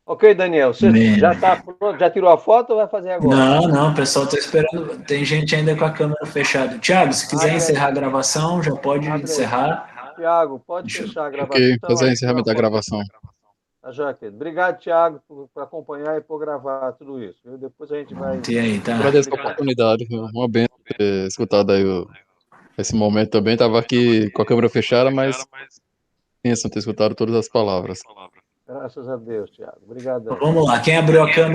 Ok, Daniel, você já está pronto? Já tirou a foto ou vai fazer agora? Não, o pessoal está esperando. Tem gente ainda com a câmera fechada. Tiago, se quiser encerrar a gravação, já pode encerrar. Tiago, pode fechar a gravação. Ok, fazer o encerramento da gravação. Tá, joia, querido. Obrigado, Tiago, por acompanhar e por gravar tudo isso. Viu? Depois a gente vai... Agradeço a oportunidade. Uma benção ter escutado aí esse momento também. Estava aqui com a câmera fechada, mas benção ter escutado todas as palavras. Graças a Deus, Tiago. Obrigadão. Vamos lá, quem abriu a câmera